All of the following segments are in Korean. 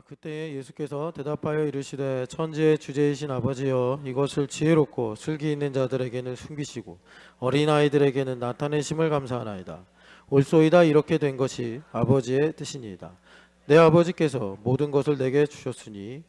그때 예수께서 대답하여 이르시되 천지의 주제이신 아버지여 이것을 지혜롭고 슬기 있는 자들에게는 숨기시고 어린아이들에게는 나타내심을 감사하나이다. 옳소이다. 이렇게 된 것이 아버지의 뜻이니이다. 내 아버지께서 모든 것을 내게 주셨으니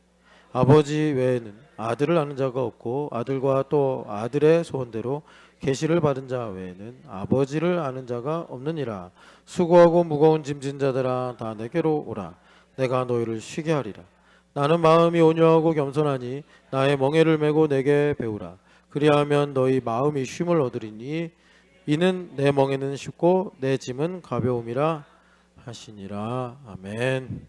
아버지 외에는 아들을 아는 자가 없고 아들과 또 아들의 소원대로 계시를 받은 자 외에는 아버지를 아는 자가 없느니라. 수고하고 무거운 짐진 자들아 다 내게로 오라. 내가 너희를 쉬게 하리라. 나는 마음이 온유하고 겸손하니 나의 멍에를 메고 내게 배우라. 그리하면 너희 마음이 쉼을 얻으리니 이는 내 멍에는 쉽고 내 짐은 가벼움이라 하시니라. 아멘.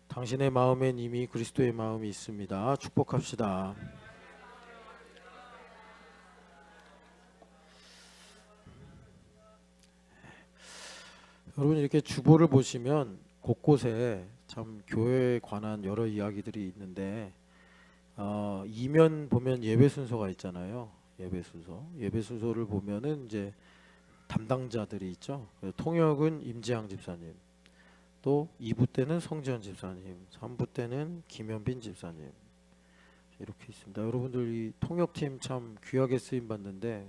당신의 마음엔 이미 그리스도의 마음이 있습니다. 축복합시다. 여러분, 이렇게 주보를 보시면 곳곳에 참 교회에 관한 여러 이야기들이 있는데 이면 보면 예배 순서가 있잖아요. 예배 순서를 보면은 이제 담당자들이 있죠. 통역은 임지향 집사님, 또 2부 때는 성지현 집사님, 3부 때는 김현빈 집사님, 이렇게 있습니다. 여러분들 이 통역팀 참 귀하게 쓰임 받는데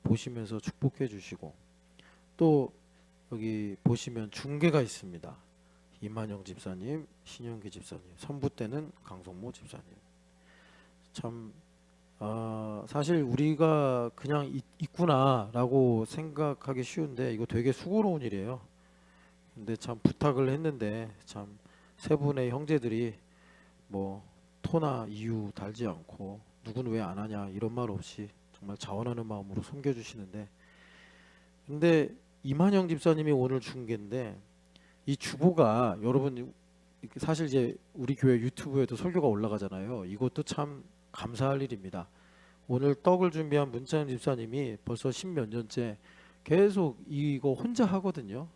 보시면서 축복해 주시고, 또 여기 보시면 중계가 있습니다. 이만영 집사님, 신영기 집사님, 3부 때는 강성모 집사님. 참 사실 우리가 그냥 있구나라고 생각하기 쉬운데 이거 되게 수고로운 일이에요. 근데 참 부탁을 했는데 참 세 분의 형제들이 뭐 토나 이유 달지 않고 누구는 왜 안 하냐 이런 말 없이 정말 자원하는 마음으로 섬겨주시는데, 근데 이만영 집사님이 오늘 중계인데 이 주보가 여러분 사실 이제 우리 교회 유튜브에도 설교가 올라가잖아요. 이것도 참 감사할 일입니다. 오늘 떡을 준비한 문찬 집사님이 벌써 10몇 년째 계속 이거 혼자 하거든요.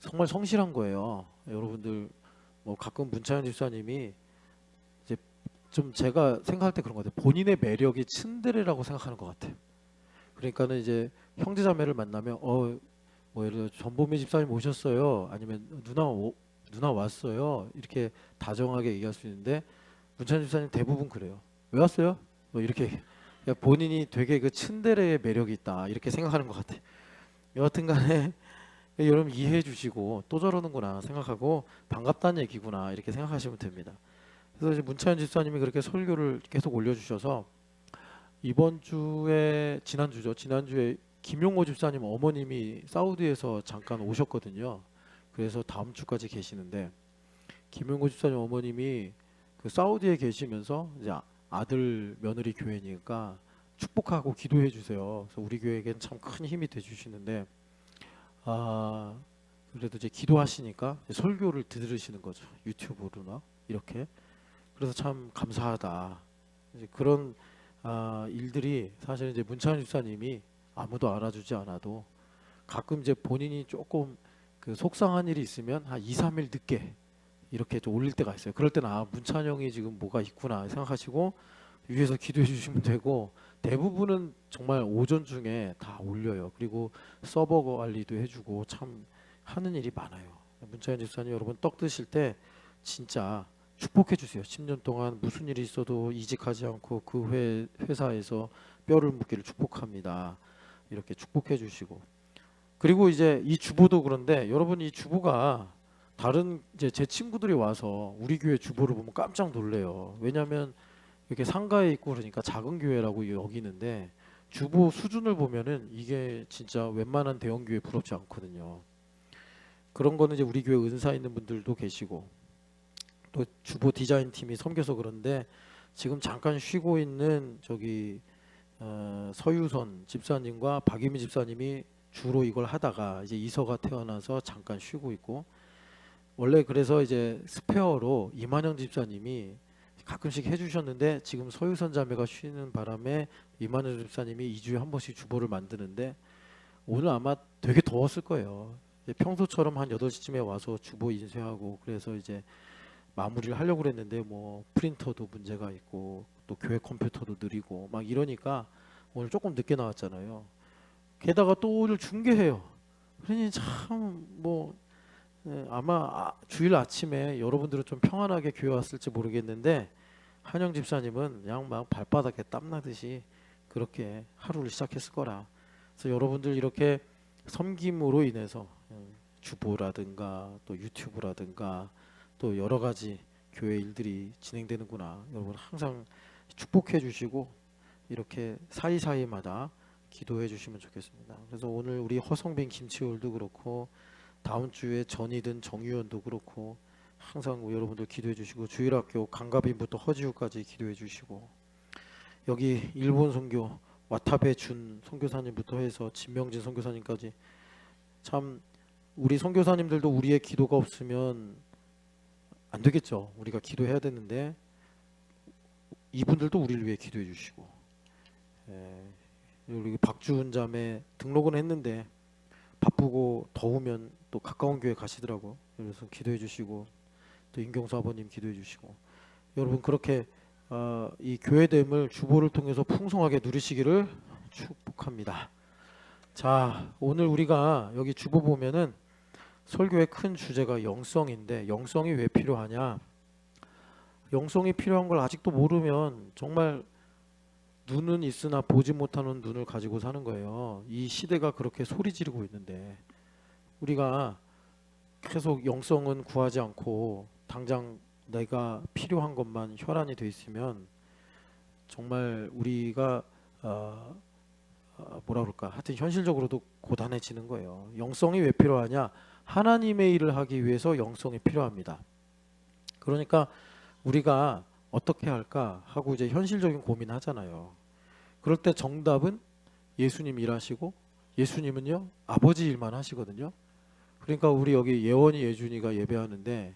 정말 성실한 거예요. 여러분들 뭐 가끔 문찬 집사님이 이제 좀 제가 생각할 때 그런 것 같아요. 본인의 매력이 츤데레라고 생각하는 것 같아요. 그러니까는 이제 형제자매를 만나면 뭐 예를 들어 전보미 집사님 오셨어요, 아니면 누나 왔어요, 이렇게 다정하게 얘기할 수 있는데 문찬 집사님 대부분 그래요. 왜 왔어요? 뭐 이렇게 본인이 되게 그 츤데레의 매력이 있다 이렇게 생각하는 것 같아요. 여하튼간에 여러분 이해해 주시고 또 저러는구나 생각하고 반갑다는 얘기구나 이렇게 생각하시면 됩니다. 그래서 이제 문찬 집사님이 그렇게 설교를 계속 올려주셔서 이번 주에 지난주에 김용호 집사님 어머님이 사우디에서 잠깐 오셨거든요. 그래서 다음 주까지 계시는데 김용호 집사님 어머님이 그 사우디에 계시면서 이제 아들 며느리 교회니까 축복하고 기도해 주세요. 그래서 우리 교회에겐 참 큰 힘이 돼 주시는데 그래도 이제 기도하시니까 이제 설교를 들으시는 거죠. 유튜브로나 이렇게. 그래서 참 감사하다. 이제 그런 일들이 사실 이제 문찬 집사님이 아무도 알아주지 않아도 가끔 이제 본인이 조금 그 속상한 일이 있으면 한 2, 3일 늦게 이렇게 좀 올릴 때가 있어요. 그럴 때는 문찬 형이 지금 뭐가 있구나 생각하시고 위에서 기도해 주시면 되고, 대부분은 정말 오전 중에 다 올려요. 그리고 서버 관리도 해주고 참 하는 일이 많아요. 문찬 집사님 여러분 떡 드실 때 진짜 축복해 주세요. 10년 동안 무슨 일이 있어도 이직하지 않고 그 회사에서 뼈를 묻기를 축복합니다. 이렇게 축복해 주시고, 그리고 이제 이 주보도 그런데 여러분 이 주보가 다른 이제 제 친구들이 와서 우리 교회 주보를 보면 깜짝 놀래요. 왜냐하면 이렇게 상가에 있고 그러니까 작은 교회라고 여기는데 주보 수준을 보면은 이게 진짜 웬만한 대형 교회 부럽지 않거든요. 그런 거는 이제 우리 교회 은사 있는 분들도 계시고 또 주보 디자인 팀이 섬겨서 그런데 지금 잠깐 쉬고 있는 저기 서유선 집사님과 박유미 집사님이 주로 이걸 하다가 이제 이서가 태어나서 잠깐 쉬고 있고, 원래 그래서 이제 스페어로 이만영 집사님이 가끔씩 해주셨는데 지금 서유선 자매가 쉬는 바람에 이만영 집사님이 2주에 한 번씩 주보를 만드는데 오늘 아마 되게 더웠을 거예요. 평소처럼 한 8시쯤에 와서 주보 인쇄하고 그래서 이제 마무리를 하려고 그랬는데 뭐 프린터도 문제가 있고 또 교회 컴퓨터도 느리고 막 이러니까 오늘 조금 늦게 나왔잖아요. 게다가 또 오늘 중계해요. 그러니 참뭐 아마 주일 아침에 여러분들은 좀 평안하게 교회 왔을지 모르겠는데 한영 집사님은 그냥 막 발바닥에 땀나듯이 그렇게 하루를 시작했을 거라. 그래서 여러분들 이렇게 섬김으로 인해서 주보라든가 또 유튜브라든가 또 여러 가지 교회 일들이 진행되는구나. 여러분 항상 축복해 주시고 이렇게 사이사이마다 기도해 주시면 좋겠습니다. 그래서 오늘 우리 허성빈 김치홀도 그렇고 다음 주에 전이든 정유연도 그렇고 항상 여러분들 기도해 주시고 주일학교 강가빈부터 허지우까지 기도해 주시고 여기 일본 선교 와타베 준 선교사님부터 해서 진명진 선교사님까지 참 우리 선교사님들도 우리의 기도가 없으면 안 되겠죠. 우리가 기도해야 되는데 이분들도 우리를 위해 기도해 주시고 우리 박주은 자매 등록은 했는데 바쁘고 더우면 또 가까운 교회 가시더라고. 그래서 기도해 주시고 또 임경수 아버님 기도해 주시고 여러분 그렇게 이 교회됨을 주보를 통해서 풍성하게 누리시기를 축복합니다. 자, 오늘 우리가 여기 주보 보면은 설교의 큰 주제가 영성인데 영성이 왜 필요하냐? 영성이 필요한 걸 아직도 모르면 정말 눈은 있으나 보지 못하는 눈을 가지고 사는 거예요. 이 시대가 그렇게 소리 지르고 있는데 우리가 계속 영성은 구하지 않고 당장 내가 필요한 것만 혈안이 돼 있으면 정말 우리가 뭐라 그럴까 하여튼 현실적으로도 고단해지는 거예요. 영성이 왜 필요하냐? 하나님의 일을 하기 위해서 영성이 필요합니다. 그러니까 우리가 어떻게 할까 하고 이제 현실적인 고민하잖아요. 그럴 때 정답은 예수님 일하시고 예수님은요 아버지 일만 하시거든요. 그러니까 우리 여기 예원이 예준이가 예배하는데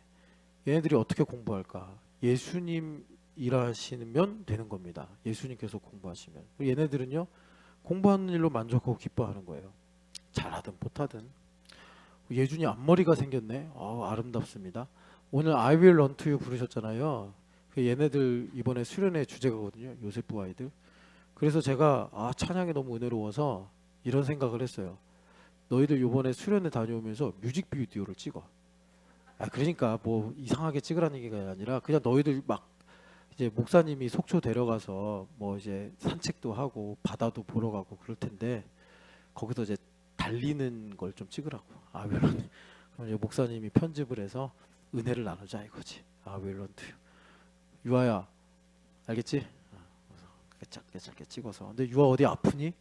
얘네들이 어떻게 공부할까? 예수님 일하시면 되는 겁니다. 예수님께서 공부하시면 얘네들은요 공부하는 일로 만족하고 기뻐하는 거예요. 잘하든 못하든. 예준이 앞머리가 생겼네. 아름답습니다. 오늘 I Will Run to You 부르셨잖아요. 얘네들 이번에 수련회 주제가거든요. 요셉부 아이들. 그래서 제가 찬양이 너무 은혜로워서 이런 생각을 했어요. 너희들 이번에 수련회 다녀오면서 뮤직비디오를 찍어. 그러니까 뭐 이상하게 찍으라는 얘기가 아니라 그냥 너희들 막 이제 목사님이 속초 데려가서 뭐 이제 산책도 하고 바다도 보러 가고 그럴 텐데 거기서 이제 달리는 걸 좀 찍으라고. 그럼 이제 목사님이 편집을 해서 은혜를 나누자 이거지. 웰런트 유아야 알겠지? 짧게 찍어서. 근데 유아 어디 아프니?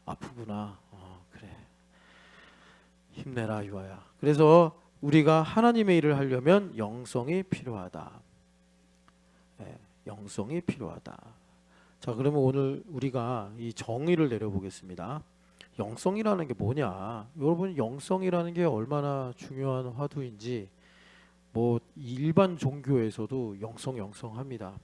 아프구나. 그래. 힘내라 유아야. 그래서 우리가 하나님의 일을 하려면 영성이 필요하다. 영성이 필요하다. 자, 그러면 오늘 우리가 이 정의를 내려보겠습니다. 영성이라는 게 뭐냐? 여러분 영성이라는 게 얼마나 중요한 화두인지 뭐 일반 종교에서도 영성합니다.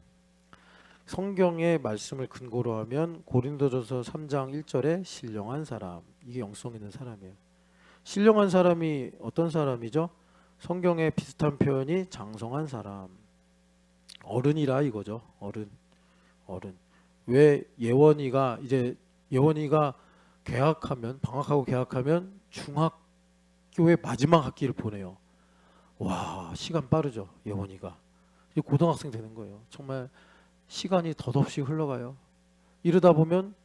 성경의 말씀을 근거로 하면 고린도전서 3장 1절에 신령한 사람, 이게 영성 있는 사람이에요. 신령한 사람이 어떤 사람이죠? 성경에 비슷한 표현이 장성한 사람, 어른이라 이거죠. 어른. 왜 예원이가 방학하고 개학하면 중학교의 마지막 학기를 보내요. 와, 시간 빠르죠. 예원이가 이제 고등학생 되는 거예요. 정말 시간이 덧없이 흘러가요. 이러다 보면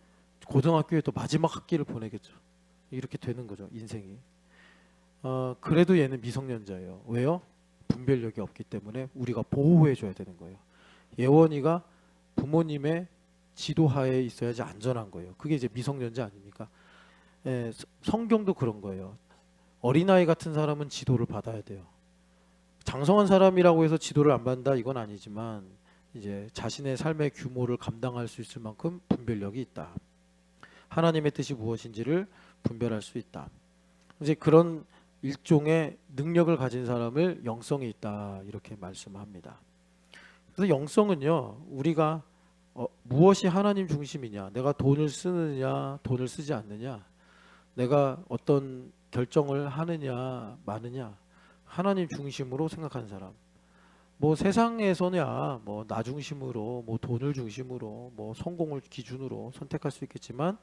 고등학교에 또 마지막 학기를 보내겠죠. 이렇게 되는 거죠, 인생이. 그래도 얘는 미성년자예요. 왜요? 분별력이 없기 때문에 우리가 보호해 줘야 되는 거예요. 예원이가 부모님의 지도하에 있어야지 안전한 거예요. 그게 이제 미성년자 아닙니까? 성경도 그런 거예요. 어린아이 같은 사람은 지도를 받아야 돼요. 장성한 사람이라고 해서 지도를 안 받는다 이건 아니지만 이제 자신의 삶의 규모를 감당할 수 있을 만큼 분별력이 있다. 하나님의 뜻이 무엇인지를 분별할 수 있다. 이제 그런 일종의 능력을 가진 사람을 영성이 있다 이렇게 말씀합니다. 그래서 영성은요 우리가 무엇이 하나님 중심이냐, 내가 돈을 쓰느냐 돈을 쓰지 않느냐, 내가 어떤 결정을 하느냐 마느냐 하나님 중심으로 생각하는 사람, 뭐 세상에서야 뭐 나 중심으로 뭐 돈을 중심으로 뭐 성공을 기준으로 선택할 수 있겠지만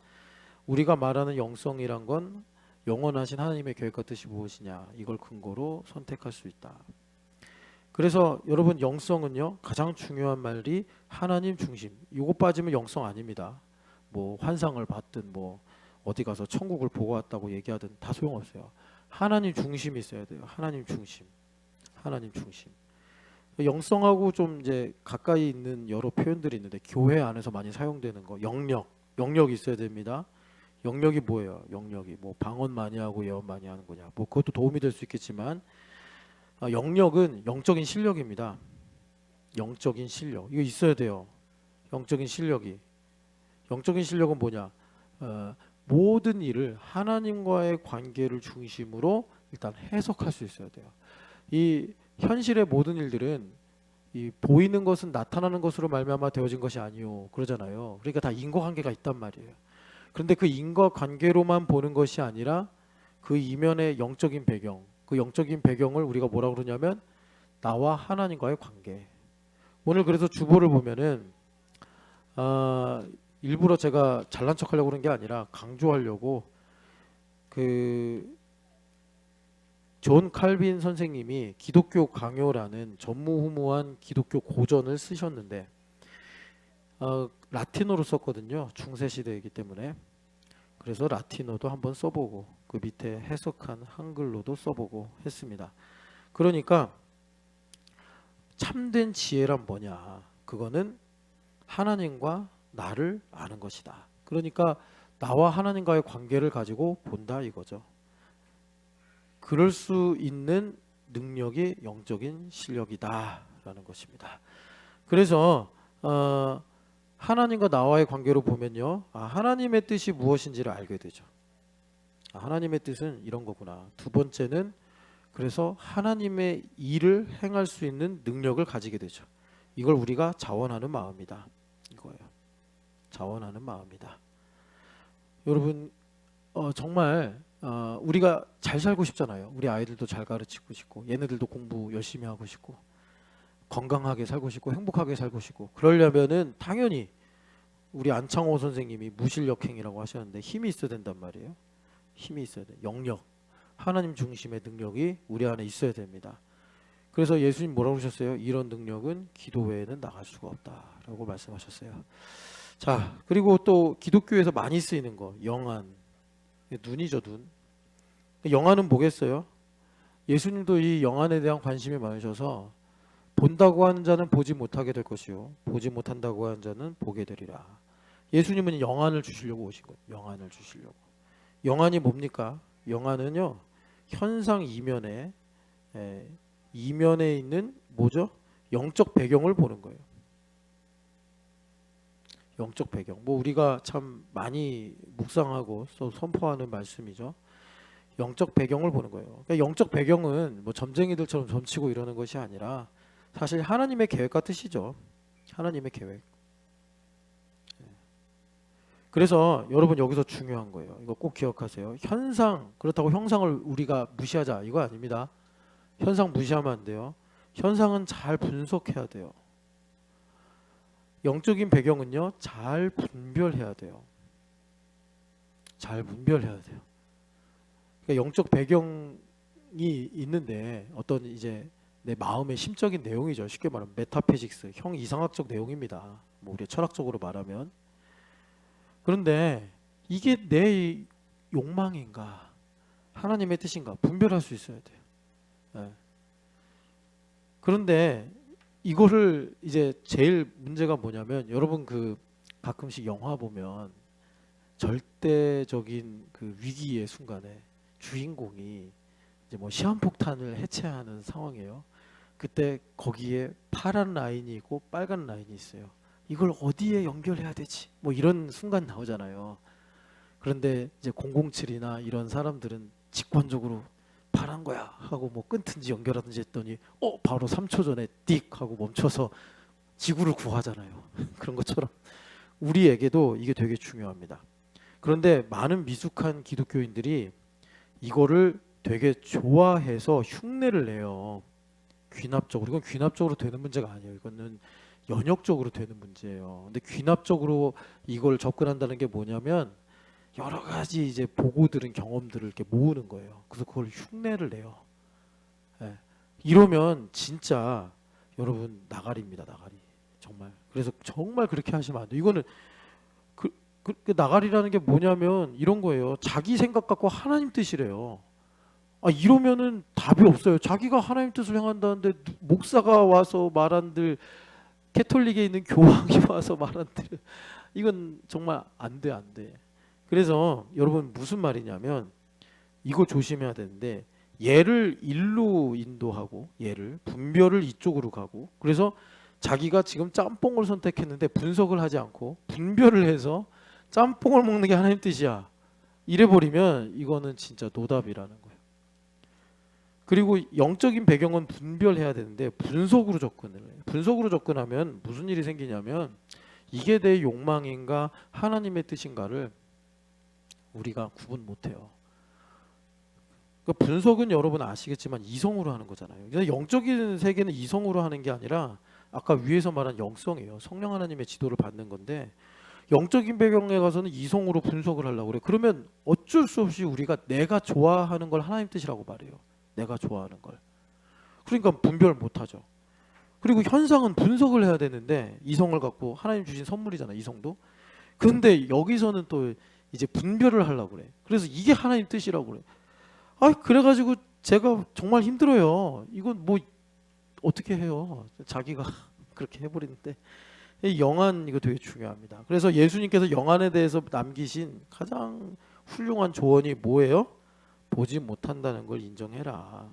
우리가 말하는 영성이란 건 영원하신 하나님의 계획과 뜻이 무엇이냐 이걸 근거로 선택할 수 있다. 그래서 여러분 영성은요 가장 중요한 말이 하나님 중심. 이거 빠지면 영성 아닙니다. 뭐 환상을 봤든 뭐 어디 가서 천국을 보고 왔다고 얘기하든 다 소용없어요. 하나님 중심이 있어야 돼요. 하나님 중심. 하나님 중심. 영성하고 좀 이제 가까이 있는 여러 표현들이 있는데 교회 안에서 많이 사용되는 거 영력이 있어야 됩니다. 영력이 뭐예요? 영력이 뭐 방언 많이 하고 예언 많이 하는 거냐? 뭐 그것도 도움이 될 수 있겠지만 영력은 영적인 실력입니다. 영적인 실력 이거 있어야 돼요. 영적인 실력은 뭐냐? 모든 일을 하나님과의 관계를 중심으로 일단 해석할 수 있어야 돼요. 이 현실의 모든 일들은 이 보이는 것은 나타나는 것으로 말미암아 되어진 것이 아니요 그러잖아요. 그러니까 다 인과관계가 있단 말이에요. 그런데 그 인과관계로만 보는 것이 아니라 그 이면의 영적인 배경, 그 영적인 배경을 우리가 뭐라고 그러냐면 나와 하나님과의 관계. 오늘 그래서 주보를 보면은 일부러 제가 잘난 척하려고 그런 게 아니라 강조하려고 그 존 칼빈 선생님이 기독교 강요라는 전무후무한 기독교 고전을 쓰셨는데 라틴어로 썼거든요. 중세 시대이기 때문에. 그래서 라틴어도 한번 써보고 그 밑에 해석한 한글로도 써보고 했습니다. 그러니까 참된 지혜란 뭐냐? 그거는 하나님과 나를 아는 것이다. 그러니까 나와 하나님과의 관계를 가지고 본다 이거죠. 그럴 수 있는 능력이 영적인 실력이다라는 것입니다. 그래서 하나님과 나와의 관계로 보면요, 하나님의 뜻이 무엇인지를 알게 되죠. 하나님의 뜻은 이런 거구나. 두 번째는 그래서 하나님의 일을 행할 수 있는 능력을 가지게 되죠. 이걸 우리가 자원하는 마음이다. 이거예요. 자원하는 마음이다. 여러분 정말 우리가 잘 살고 싶잖아요. 우리 아이들도 잘 가르치고 싶고 얘네들도 공부 열심히 하고 싶고 건강하게 살고 싶고 행복하게 살고 싶고 그러려면은 당연히 우리 안창호 선생님이 무실력행이라고 하셨는데 힘이 있어야 된단 말이에요. 힘이 있어야 돼. 영력. 하나님 중심의 능력이 우리 안에 있어야 됩니다. 그래서 예수님 뭐라고 하셨어요? 이런 능력은 기도 외에는 나갈 수가 없다라고 말씀하셨어요. 자, 그리고 또 기독교에서 많이 쓰이는 거 영안. 눈이죠, 눈. 영안은 뭐겠어요? 예수님도 이 영안에 대한 관심이 많으셔서 본다고 하는 자는 보지 못하게 될 것이요 보지 못한다고 하는 자는 보게 되리라. 예수님은 영안을 주시려고 오신 거예요. 영안을 주시려고. 영안이 뭡니까? 영안은요 현상 이면에 있는 뭐죠? 영적 배경을 보는 거예요. 영적 배경. 뭐 우리가 참 많이 묵상하고 선포하는 말씀이죠. 영적 배경을 보는 거예요. 그러니까 영적 배경은 뭐 점쟁이들처럼 점치고 이러는 것이 아니라 사실 하나님의 계획과 뜻이죠. 하나님의 계획. 그래서 여러분 여기서 중요한 거예요. 이거 꼭 기억하세요. 현상, 그렇다고 형상을 우리가 무시하자 이거 아닙니다. 현상 무시하면 안 돼요. 현상은 잘 분석해야 돼요. 영적인 배경은요 잘 분별해야 돼요. 잘 분별해야 돼요. 그러니까 영적 배경이 있는데 어떤 이제 내 마음의 심적인 내용이죠. 쉽게 말하면 메타피직스, 이상학적 내용입니다. 뭐 우리 철학적으로 말하면. 그런데 이게 내 욕망인가 하나님의 뜻인가 분별할 수 있어야 돼요. 네. 그런데 이거를 이제 제일 문제가 뭐냐면 여러분 그 가끔씩 영화 보면 절대적인 그 위기의 순간에 주인공이 이제 뭐 시한폭탄을 해체하는 상황이에요. 그때 거기에 파란 라인이 있고 빨간 라인이 있어요. 이걸 어디에 연결해야 되지? 뭐 이런 순간 나오잖아요. 그런데 이제 007이나 이런 사람들은 직관적으로 파란 거야 하고 뭐 끊든지 연결하든지 했더니 바로 3초 전에 띡 하고 멈춰서 지구를 구하잖아요. 그런 것처럼 우리에게도 이게 되게 중요합니다. 그런데 많은 미숙한 기독교인들이 이거를 되게 좋아해서 흉내를 내요. 귀납적으로, 이건 귀납적으로 되는 문제가 아니에요. 이거는 연역적으로 되는 문제예요. 근데 귀납적으로 이걸 접근한다는 게 뭐냐면 여러 가지 이제 보고 들은 경험들을 이렇게 모으는 거예요. 그래서 그걸 흉내를 내요. 예. 이러면 진짜 여러분 나가리입니다, 나가리. 정말. 그래서 정말 그렇게 하시면 안 돼요. 이거는 그 나가리라는 게 뭐냐면 이런 거예요. 자기 생각 갖고 하나님 뜻이래요. 아, 이러면은 답이 없어요. 자기가 하나님 뜻을 향한다는데 목사가 와서 말한들, 캐톨릭에 있는 교황이 와서 말한들, 이건 정말 안 돼, 안 돼. 그래서 여러분 무슨 말이냐면 이거 조심해야 되는데, 얘를 일로 인도하고 얘를 분별을 이쪽으로 가고, 그래서 자기가 지금 짬뽕을 선택했는데 분석을 하지 않고 분별을 해서 짬뽕을 먹는 게 하나님 뜻이야, 이래 버리면 이거는 진짜 노답이라는 거예요. 그리고 영적인 배경은 분별해야 되는데 분석으로 접근을 해요. 분석으로 접근하면 무슨 일이 생기냐면 이게 내 욕망인가 하나님의 뜻인가를 우리가 구분 못해요. 그러니까 분석은 여러분 아시겠지만 이성으로 하는 거잖아요. 그래서 영적인 세계는 이성으로 하는 게 아니라 아까 위에서 말한 영성이에요. 성령 하나님의 지도를 받는 건데, 영적인 배경에 가서는 이성으로 분석을 하려고 그래. 그러면 어쩔 수 없이 우리가 내가 좋아하는 걸 하나님 뜻이라고 말해요. 내가 좋아하는 걸. 그러니까 분별 못하죠. 그리고 현상은 분석을 해야 되는데 이성을 갖고 하나님 주신 선물이잖아, 이성도. 근데 여기서는 또 이제 분별을 하려고 그래. 그래서 이게 하나님 뜻이라고 그래. 아, 그래가지고 제가 정말 힘들어요. 이건 뭐 어떻게 해요? 자기가 그렇게 해버리는데. 이 영안, 이거 되게 중요합니다. 그래서 예수님께서 영안에 대해서 남기신 가장 훌륭한 조언이 뭐예요? 보지 못한다는 걸 인정해라.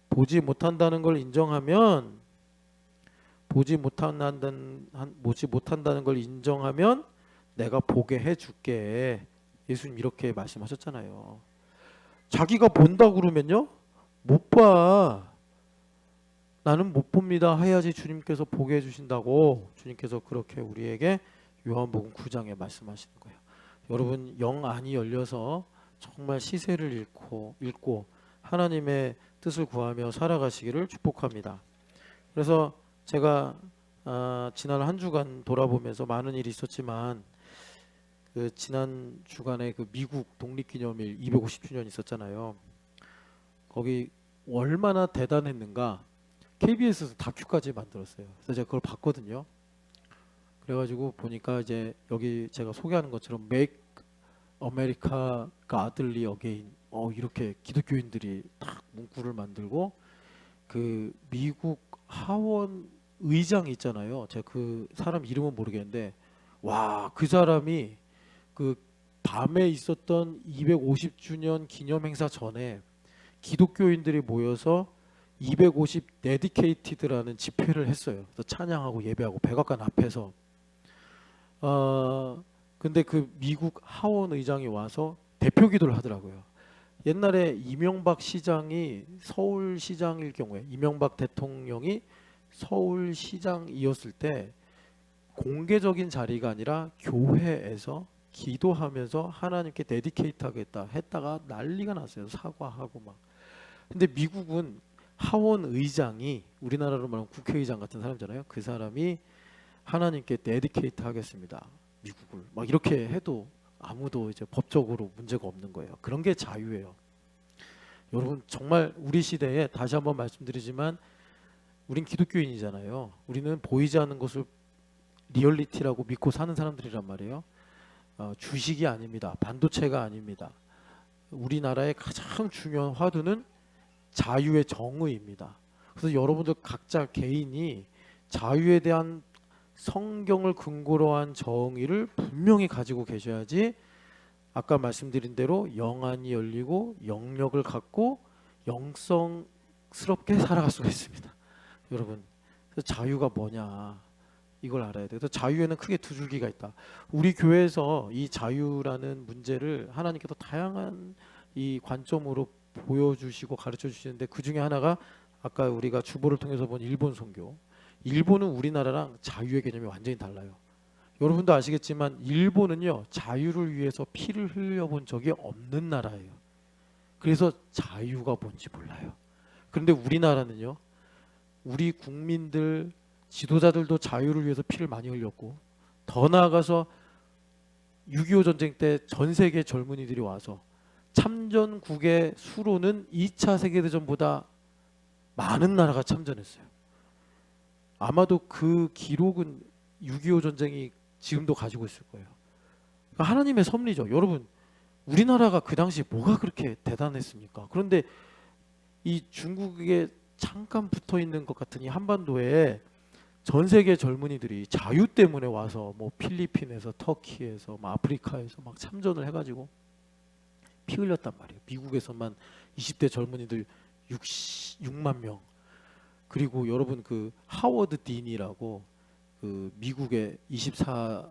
보지 못한다는 걸 인정하면, 보지 못한다는 걸 인정하면 내가 보게 해줄게. 예수님 이렇게 말씀하셨잖아요. 자기가 본다고 그러면요, 못 봐. 나는 못 봅니다 해야지 주님께서 보게 해주신다고, 주님께서 그렇게 우리에게 요한복음 9장에 말씀하시는 거예요. 여러분 영안이 열려서 정말 시세를 읽고 하나님의 뜻을 구하며 살아가시기를 축복합니다. 그래서 제가 지난 한 주간 돌아보면서 많은 일이 있었지만, 그 지난 주간에 그 미국 독립기념일 250주년 있었잖아요. 거기 얼마나 대단했는가, KBS에서 다큐까지 만들었어요. 그래서 제가 그걸 봤거든요. 그래가지고 보니까 이제 여기 제가 소개하는 것처럼 Make America Godly Again, 이렇게 기독교인들이 딱 문구를 만들고, 그 미국 하원 의장이 있잖아요. 제가 그 사람 이름은 모르겠는데, 와, 그 사람이 그 밤에 있었던 250주년 기념 행사 전에 기독교인들이 모여서 250 데디케이티드라는 집회를 했어요. 그래서 찬양하고 예배하고 백악관 앞에서. 근데 그 미국 하원 의장이 와서 대표 기도를 하더라고요. 옛날에 이명박 시장이 서울시장일 경우에, 이명박 대통령이 서울시장이었을 때 공개적인 자리가 아니라 교회에서 기도하면서 하나님께 데디케이트 하겠다 했다가 난리가 났어요. 사과하고 막. 근데 미국은 하원 의장이, 우리나라로 말하면 국회의장 같은 사람이잖아요. 그 사람이 하나님께 데디케이트 하겠습니다, 미국을, 막 이렇게 해도 아무도 이제 법적으로 문제가 없는 거예요. 그런 게 자유예요. 여러분 정말 우리 시대에 다시 한번 말씀드리지만 우린 기독교인이잖아요. 우리는 보이지 않는 것을 리얼리티라고 믿고 사는 사람들이란 말이에요. 주식이 아닙니다. 반도체가 아닙니다. 우리나라의 가장 중요한 화두는 자유의 정의입니다. 그래서 여러분들 각자 개인이 자유에 대한 성경을 근거로 한 정의를 분명히 가지고 계셔야지 아까 말씀드린 대로 영안이 열리고 영역을 갖고 영성스럽게 살아갈 수가 있습니다. 여러분, 그래서 자유가 뭐냐 이걸 알아야 돼요. 그래서 자유에는 크게 두 줄기가 있다. 우리 교회에서 이 자유라는 문제를 하나님께서 다양한 이 관점으로 보여주시고 가르쳐 주시는데, 그 중에 하나가 아까 우리가 주보를 통해서 본 일본 선교. 일본은 우리나라랑 자유의 개념이 완전히 달라요. 여러분도 아시겠지만 일본은요, 자유를 위해서 피를 흘려본 적이 없는 나라예요. 그래서 자유가 뭔지 몰라요. 그런데 우리나라는요, 우리 국민들 지도자들도 자유를 위해서 피를 많이 흘렸고, 더 나아가서 6.25 전쟁 때 전 세계 젊은이들이 와서 참전국의 수로는 2차 세계대전보다 많은 나라가 참전했어요. 아마도 그 기록은 6.25 전쟁이 지금도 가지고 있을 거예요. 그러니까 하나님의 섭리죠. 여러분, 우리나라가 그 당시 뭐가 그렇게 대단했습니까? 그런데 이 중국에 잠깐 붙어 있는 것 같은 이 한반도에 전 세계 젊은이들이 자유 때문에 와서 뭐 필리핀에서 터키에서 뭐 아프리카에서 막 참전을 해가지고 피 흘렸단 말이에요. 미국에서만 20대 젊은이들 6만 명. 그리고 여러분 그 하워드 딘이라고 그 미국의 24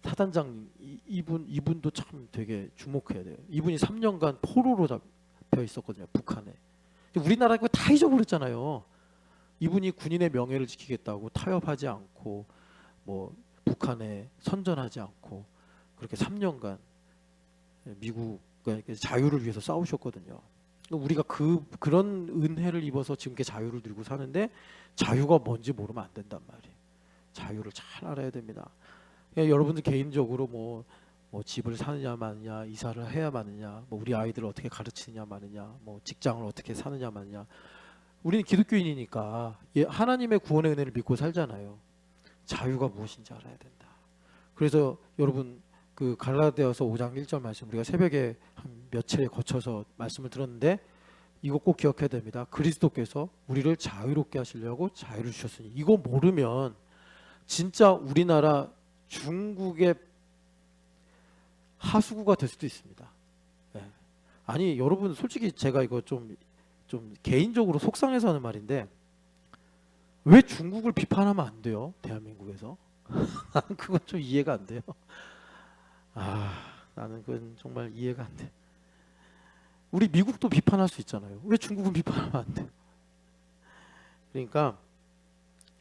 사단장 이분도 참 되게 주목해야 돼요. 이분이 3년간 포로로 잡혀 있었거든요. 북한에. 우리나라 그거 다 잊어버렸잖아요. 이분이 군인의 명예를 지키겠다고 타협하지 않고 뭐 북한에 선전하지 않고 그렇게 3년간 미국의 자유를 위해서 싸우셨거든요. 우리가 그런 은혜를 입어서 지금 게 자유를 누리고 사는데 자유가 뭔지 모르면 안 된단 말이에요. 자유를 잘 알아야 됩니다. 그러니까 여러분들 개인적으로 뭐 집을 사느냐 마느냐, 이사를 해야 마느냐, 뭐 우리 아이들을 어떻게 가르치느냐 마느냐, 뭐 직장을 어떻게 사느냐 마느냐. 우리는 기독교인이니까 하나님의 구원의 은혜를 믿고 살잖아요. 자유가 무엇인지 알아야 된다. 그래서 여러분 그 갈라디아서 5장 1절 말씀 우리가 새벽에 한 며칠에 거쳐서 말씀을 들었는데 이거 꼭 기억해야 됩니다. 그리스도께서 우리를 자유롭게 하시려고 자유를 주셨으니 이거 모르면 진짜 우리나라 중국의 하수구가 될 수도 있습니다. 네. 아니 여러분 솔직히 제가 이거 좀 개인적으로 속상해서 하는 말인데 왜 중국을 비판하면 안 돼요? 대한민국에서. 나는 그건 좀 이해가 안 돼요. 나는 그건 정말 이해가 안 돼. 우리 미국도 비판할 수 있잖아요. 왜 중국은 비판하면 안 돼? 그러니까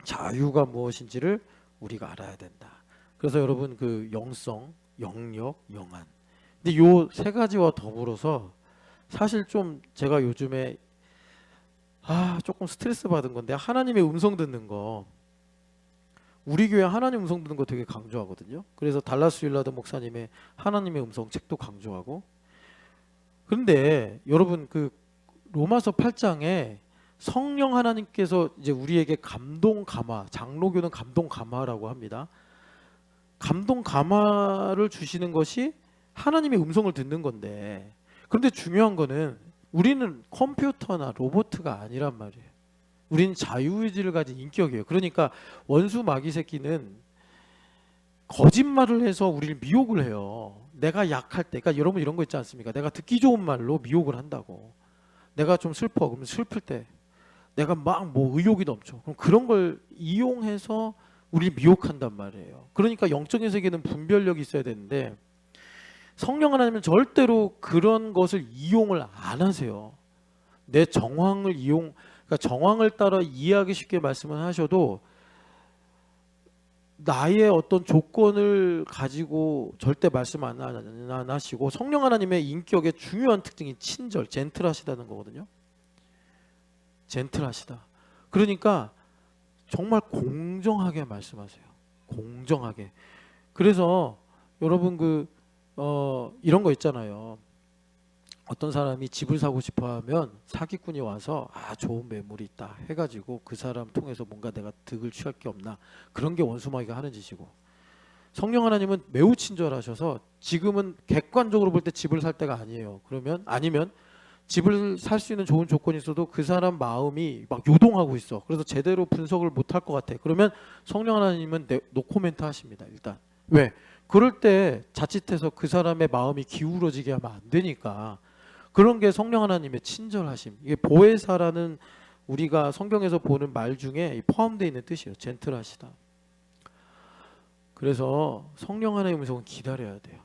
자유가 무엇인지를 우리가 알아야 된다. 그래서 여러분 그 영성, 영력, 영안. 근데 요 세 가지와 더불어서 사실 좀 제가 요즘에 조금 스트레스 받은 건데 하나님의 음성 듣는 거. 우리 교회 하나님 음성 듣는 거 되게 강조하거든요. 그래서 달라스 윌라드 목사님의 하나님의 음성 책도 강조하고. 그런데 여러분 그 로마서 8장에 성령 하나님께서 이제 우리에게 감동 감화, 장로교는 감동 감화라고 합니다. 감동 감화를 주시는 것이 하나님의 음성을 듣는 건데, 그런데 중요한 거는 우리는 컴퓨터나 로봇가 아니란 말이에요. 우리는 자유의지를 가진 인격이에요. 그러니까 원수 마귀 새끼는 거짓말을 해서 우리를 미혹을 해요. 내가 약할 때, 그러니까 여러분 이런 거 있지 않습니까? 내가 듣기 좋은 말로 미혹을 한다고. 내가 좀 슬퍼, 그러면 슬플 때 내가 막 뭐 의욕이 넘쳐. 그럼 그런 걸 이용해서 우리를 미혹한단 말이에요. 그러니까 영적인 세계는 분별력이 있어야 되는데 성령 하나님은 절대로 그런 것을 이용을 안 하세요. 내 정황을 그러니까 정황을 따라 이해하기 쉽게 말씀을 하셔도 나의 어떤 조건을 가지고 절대 말씀 안 하시고 성령 하나님의 인격의 중요한 특징이 친절, 젠틀하시다는 거거든요. 젠틀하시다. 그러니까 정말 공정하게 말씀하세요. 공정하게. 그래서 여러분 이런 거 있잖아요. 어떤 사람이 집을 사고 싶어하면 사기꾼이 와서 좋은 매물이 있다 해가지고 그 사람 통해서 뭔가 내가 득을 취할 게 없나, 그런 게 원수마귀가 하는 짓이고, 성령 하나님은 매우 친절하셔서 지금은 객관적으로 볼 때 집을 살 때가 아니에요. 그러면 아니면 집을 살 수 있는 좋은 조건이 있어도 그 사람 마음이 막 요동하고 있어. 그래서 제대로 분석을 못 할 것 같아. 그러면 성령 하나님은 노코멘트 하십니다. 일단 왜? 그럴 때 자칫해서 그 사람의 마음이 기울어지게 하면 안 되니까. 그런 게 성령 하나님의 친절하심. 이게 보혜사라는 우리가 성경에서 보는 말 중에 포함되어 있는 뜻이에요. 젠틀하시다. 그래서 성령 하나님의 음성은 기다려야 돼요.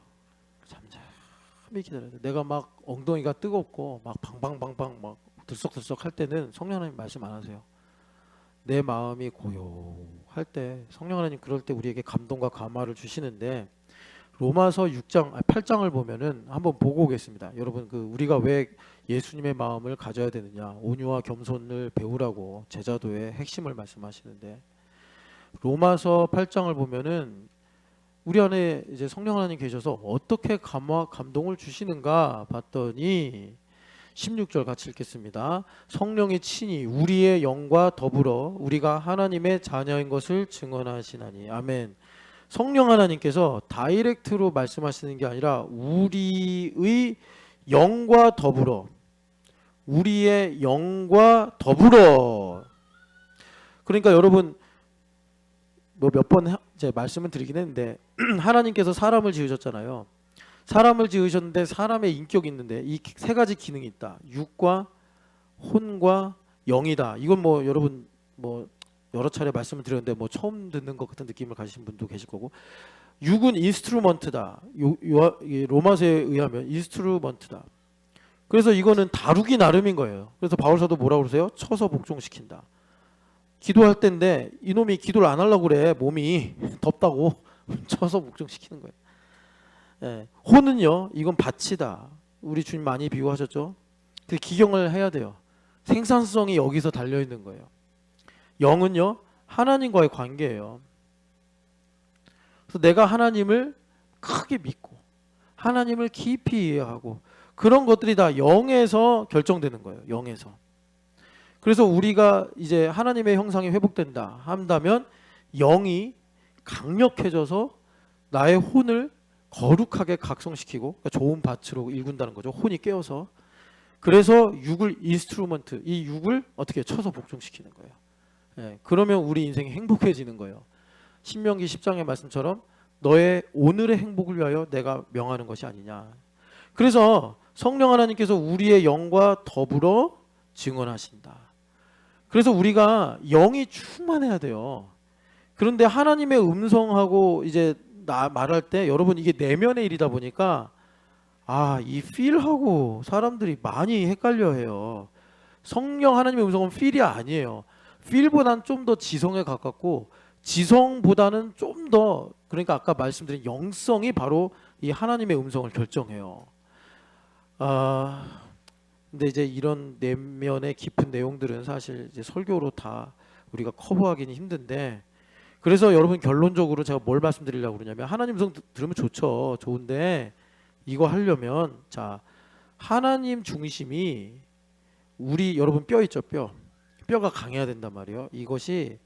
잠잠히 기다려야 돼요. 내가 막 엉덩이가 뜨겁고 막 방방방방 막 들썩들썩 할 때는 성령 하나님 말씀 안 하세요. 내 마음이 고요할 때 성령 하나님 그럴 때 우리에게 감동과 감화를 주시는데, 로마서 8장을 보면은 한번 보고 오겠습니다. 여러분 그 우리가 왜 예수님의 마음을 가져야 되느냐, 온유와 겸손을 배우라고 제자도의 핵심을 말씀하시는데, 로마서 8장을 보면은 우리 안에 이제 성령 하나님 계셔서 어떻게 감화 감동을 주시는가 봤더니 16절 같이 읽겠습니다. 성령이 친히 우리의 영과 더불어 우리가 하나님의 자녀인 것을 증언하시나니. 아멘. 성령 하나님께서 다이렉트로 말씀하시는 게 아니라 우리의 영과 더불어, 우리의 영과 더불어. 그러니까 여러분 뭐 몇 번 이제 말씀을 드리긴 했는데 하나님께서 사람을 지으셨잖아요. 사람을 지으셨는데 사람의 인격이 있는데 이 세 가지 기능이 있다. 육과 혼과 영이다. 이건 뭐 여러분 뭐 여러 차례 말씀을 드렸는데 뭐 처음 듣는 것 같은 느낌을 가지신 분도 계실 거고, 육은 인스트루먼트다. 로마서에 의하면 인스트루먼트다. 그래서 이거는 다루기 나름인 거예요. 그래서 바울사도 뭐라고 그러세요? 쳐서 복종시킨다. 기도할 때인데 이놈이 기도를 안 하려고 그래. 몸이 덥다고 쳐서 복종시키는 거예요. 예. 혼은요, 이건 밭이다. 우리 주님 많이 비유하셨죠. 그 기경을 해야 돼요. 생산성이 여기서 달려 있는 거예요. 영은요, 하나님과의 관계예요. 그래서 내가 하나님을 크게 믿고 하나님을 깊이 이해하고 그런 것들이 다 영에서 결정되는 거예요. 영에서. 그래서 우리가 이제 하나님의 형상이 회복된다 한다면 영이 강력해져서 나의 혼을 거룩하게 각성시키고, 그러니까 좋은 밭으로 일군다는 거죠. 혼이 깨어서. 그래서 육을 인스트루먼트, 이 육을 어떻게 쳐서 복종시키는 거예요. 예, 그러면 우리 인생이 행복해지는 거예요. 신명기 10장의 말씀처럼 너의 오늘의 행복을 위하여 내가 명하는 것이 아니냐. 그래서 성령 하나님께서 우리의 영과 더불어 증언하신다. 그래서 우리가 영이 충만해야 돼요. 그런데 하나님의 음성하고 이제 나 말할 때 여러분 이게 내면의 일이다 보니까 이 필하고 사람들이 많이 헷갈려해요. 성령 하나님의 음성은 필이 아니에요. 필보다는 좀 더 지성에 가깝고 지성보다는 좀 더, 그러니까 아까 말씀드린 영성이 바로 이 하나님의 음성을 결정해요. 근데 이제 이런 내면의 깊은 내용들은 사실 이제 설교로 다 우리가 커버하기는 힘든데, 그래서 여러분 결론적으로 제가 뭘 말씀드리려고 그러냐면 하나님 음성 들으면 좋죠. 좋은데 이거 하려면 자, 하나님 중심이 우리 여러분 뼈 있죠, 뼈가 강해야 된단 말이에요. 이것이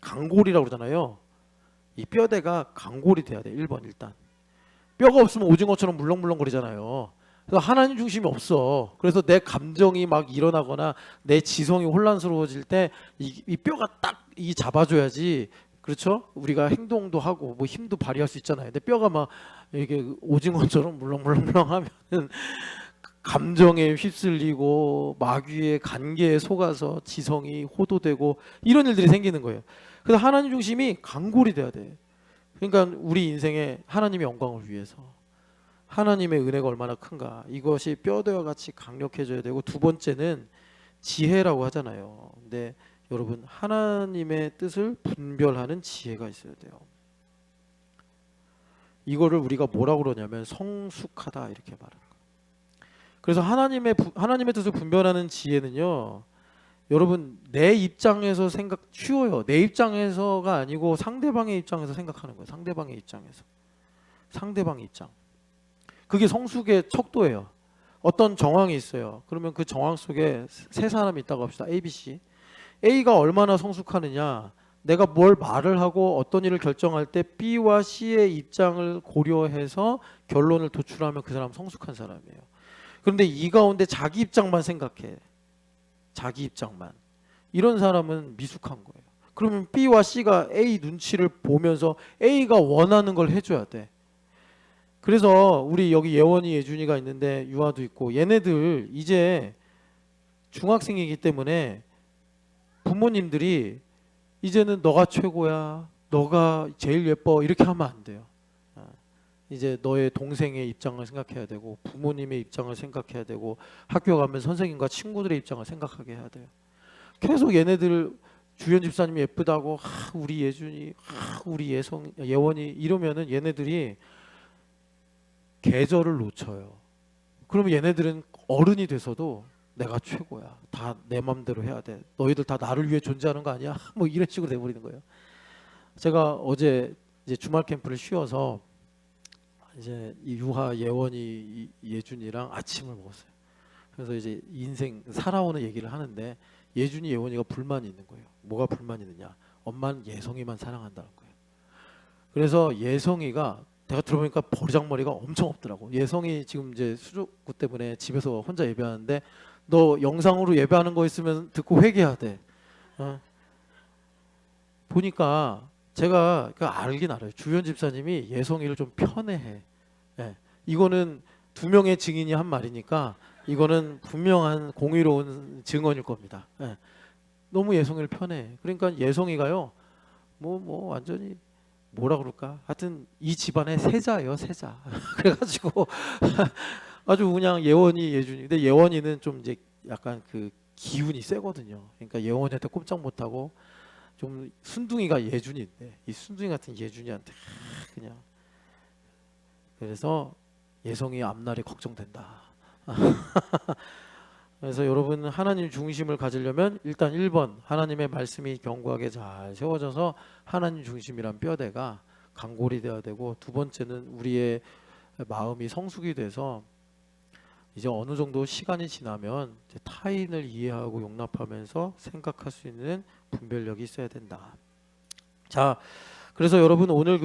강골이라고 그러잖아요. 이 뼈대가 강골이 돼야 돼. 1번 일단. 뼈가 없으면 오징어처럼 물렁물렁거리잖아요. 그래서 하나님 중심이 없어. 그래서 내 감정이 막 일어나거나 내 지성이 혼란스러워질 때 이 뼈가 딱 이 잡아줘야지. 그렇죠? 우리가 행동도 하고 뭐 힘도 발휘할 수 있잖아요. 근데 뼈가 막 이게 오징어처럼 물렁물렁하면은 감정에 휩쓸리고 마귀의 간계에 속아서 지성이 호도되고 이런 일들이 생기는 거예요. 그래서 하나님 중심이 강골이 돼야 돼. 그러니까 우리 인생에 하나님의 영광을 위해서 하나님의 은혜가 얼마나 큰가, 이것이 뼈대와 같이 강력해져야 되고, 두 번째는 지혜라고 하잖아요. 근데 여러분 하나님의 뜻을 분별하는 지혜가 있어야 돼요. 이거를 우리가 뭐라고 그러냐면 성숙하다 이렇게 말하는 거예요. 그래서 하나님의 뜻을 분별하는 지혜는요, 여러분 내 입장에서 쉬워요. 내 입장에서가 아니고 상대방의 입장에서 생각하는 거예요. 상대방의 입장. 그게 성숙의 척도예요. 어떤 정황이 있어요. 그러면 그 정황 속에 세 사람이 있다고 합시다. A, B, C. A가 얼마나 성숙하느냐, 내가 뭘 말을 하고 어떤 일을 결정할 때 B와 C의 입장을 고려해서 결론을 도출하면 그 사람은 성숙한 사람이에요. 그런데 이 가운데 자기 입장만 생각해. 자기 입장만. 이런 사람은 미숙한 거예요. 그러면 B와 C가 A 눈치를 보면서 A가 원하는 걸 해줘야 돼. 그래서 우리 여기 예원이, 예준이가 있는데 유아도 있고, 얘네들 이제 중학생이기 때문에 부모님들이 이제는 너가 최고야, 너가 제일 예뻐 이렇게 하면 안 돼요. 이제 너의 동생의 입장을 생각해야 되고, 부모님의 입장을 생각해야 되고, 학교 가면 선생님과 친구들의 입장을 생각하게 해야 돼요. 계속 얘네들 주연 집사님이 예쁘다고 우리 예준이 우리 예원이 이러면은 얘네들이 계절을 놓쳐요. 그러면 얘네들은 어른이 돼서도 내가 최고야. 다 내 맘대로 해야 돼. 너희들 다 나를 위해 존재하는 거 아니야? 뭐 이런 식으로 돼버리는 거예요. 제가 어제 이제 주말 캠프를 쉬어서 이제 이 유하 예원이 예준이랑 아침을 먹었어요. 그래서 이제 인생 살아오는 얘기를 하는데 예준이 예원이가 불만이 있는 거예요. 뭐가 불만이 있느냐? 엄마는 예성이만 사랑한다는 거예요. 그래서 예성이가 내가 들어보니까 버리장머리가 엄청 없더라고. 예성이 지금 이제 수족구 때문에 집에서 혼자 예배하는데 너 영상으로 예배하는 거 있으면 듣고 회개해야 돼. 보니까 제가 알긴 알아요. 주연 집사님이 예성이를 좀 편애해. 예. 이거는 두 명의 증인이 한 말이니까 이거는 분명한 공의로운 증언일 겁니다. 예. 너무 예성이를 편애해. 그러니까 예성이가요, 뭐 완전히 뭐라 그럴까? 하여튼 이 집안의 세자예요, 세자. 그래가지고 아주 그냥 예원이 예준이. 근데 예원이는 좀 이제 약간 그 기운이 세거든요. 그러니까 예원이한테 꼼짝 못하고 좀 순둥이가 예준인데 이 순둥이 같은 예준이한테 그냥 그래서 예성이 앞날이 걱정된다. 그래서 여러분 하나님 중심을 가지려면 일단 1번 하나님의 말씀이 견고하게 잘 세워져서 하나님 중심이란 뼈대가 강골이 되어야 되고, 두 번째는 우리의 마음이 성숙이 돼서 이제 어느 정도 시간이 지나면 이제 타인을 이해하고 용납하면서 생각할 수 있는 분별력이 있어야 된다. 자, 그래서 여러분 오늘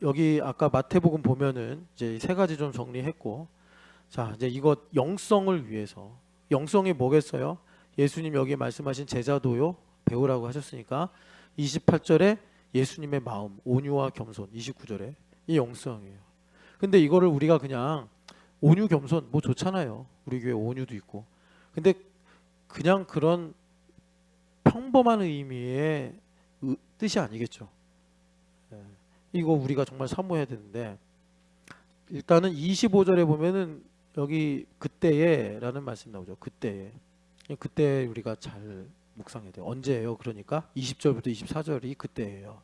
여기 아까 마태복음 보면은 이제 세 가지 좀 정리했고, 자 이제 이거 영성을 위해서, 영성이 뭐겠어요? 예수님 여기 말씀하신 제자도요 배우라고 하셨으니까 28절에 예수님의 마음 온유와 겸손, 29절에 이 영성이에요. 근데 이거를 우리가 그냥 온유 겸손 뭐 좋잖아요. 우리 교회 온유도 있고. 근데 그냥 그런 평범한 의미의 뜻이 아니겠죠. 이거 우리가 정말 사모해야 되는데, 일단은 25절에 보면은 여기 그때에라는 말씀 나오죠. 그때 우리가 잘 묵상해야 돼요. 언제예요? 그러니까 20절부터 24절이 그때예요.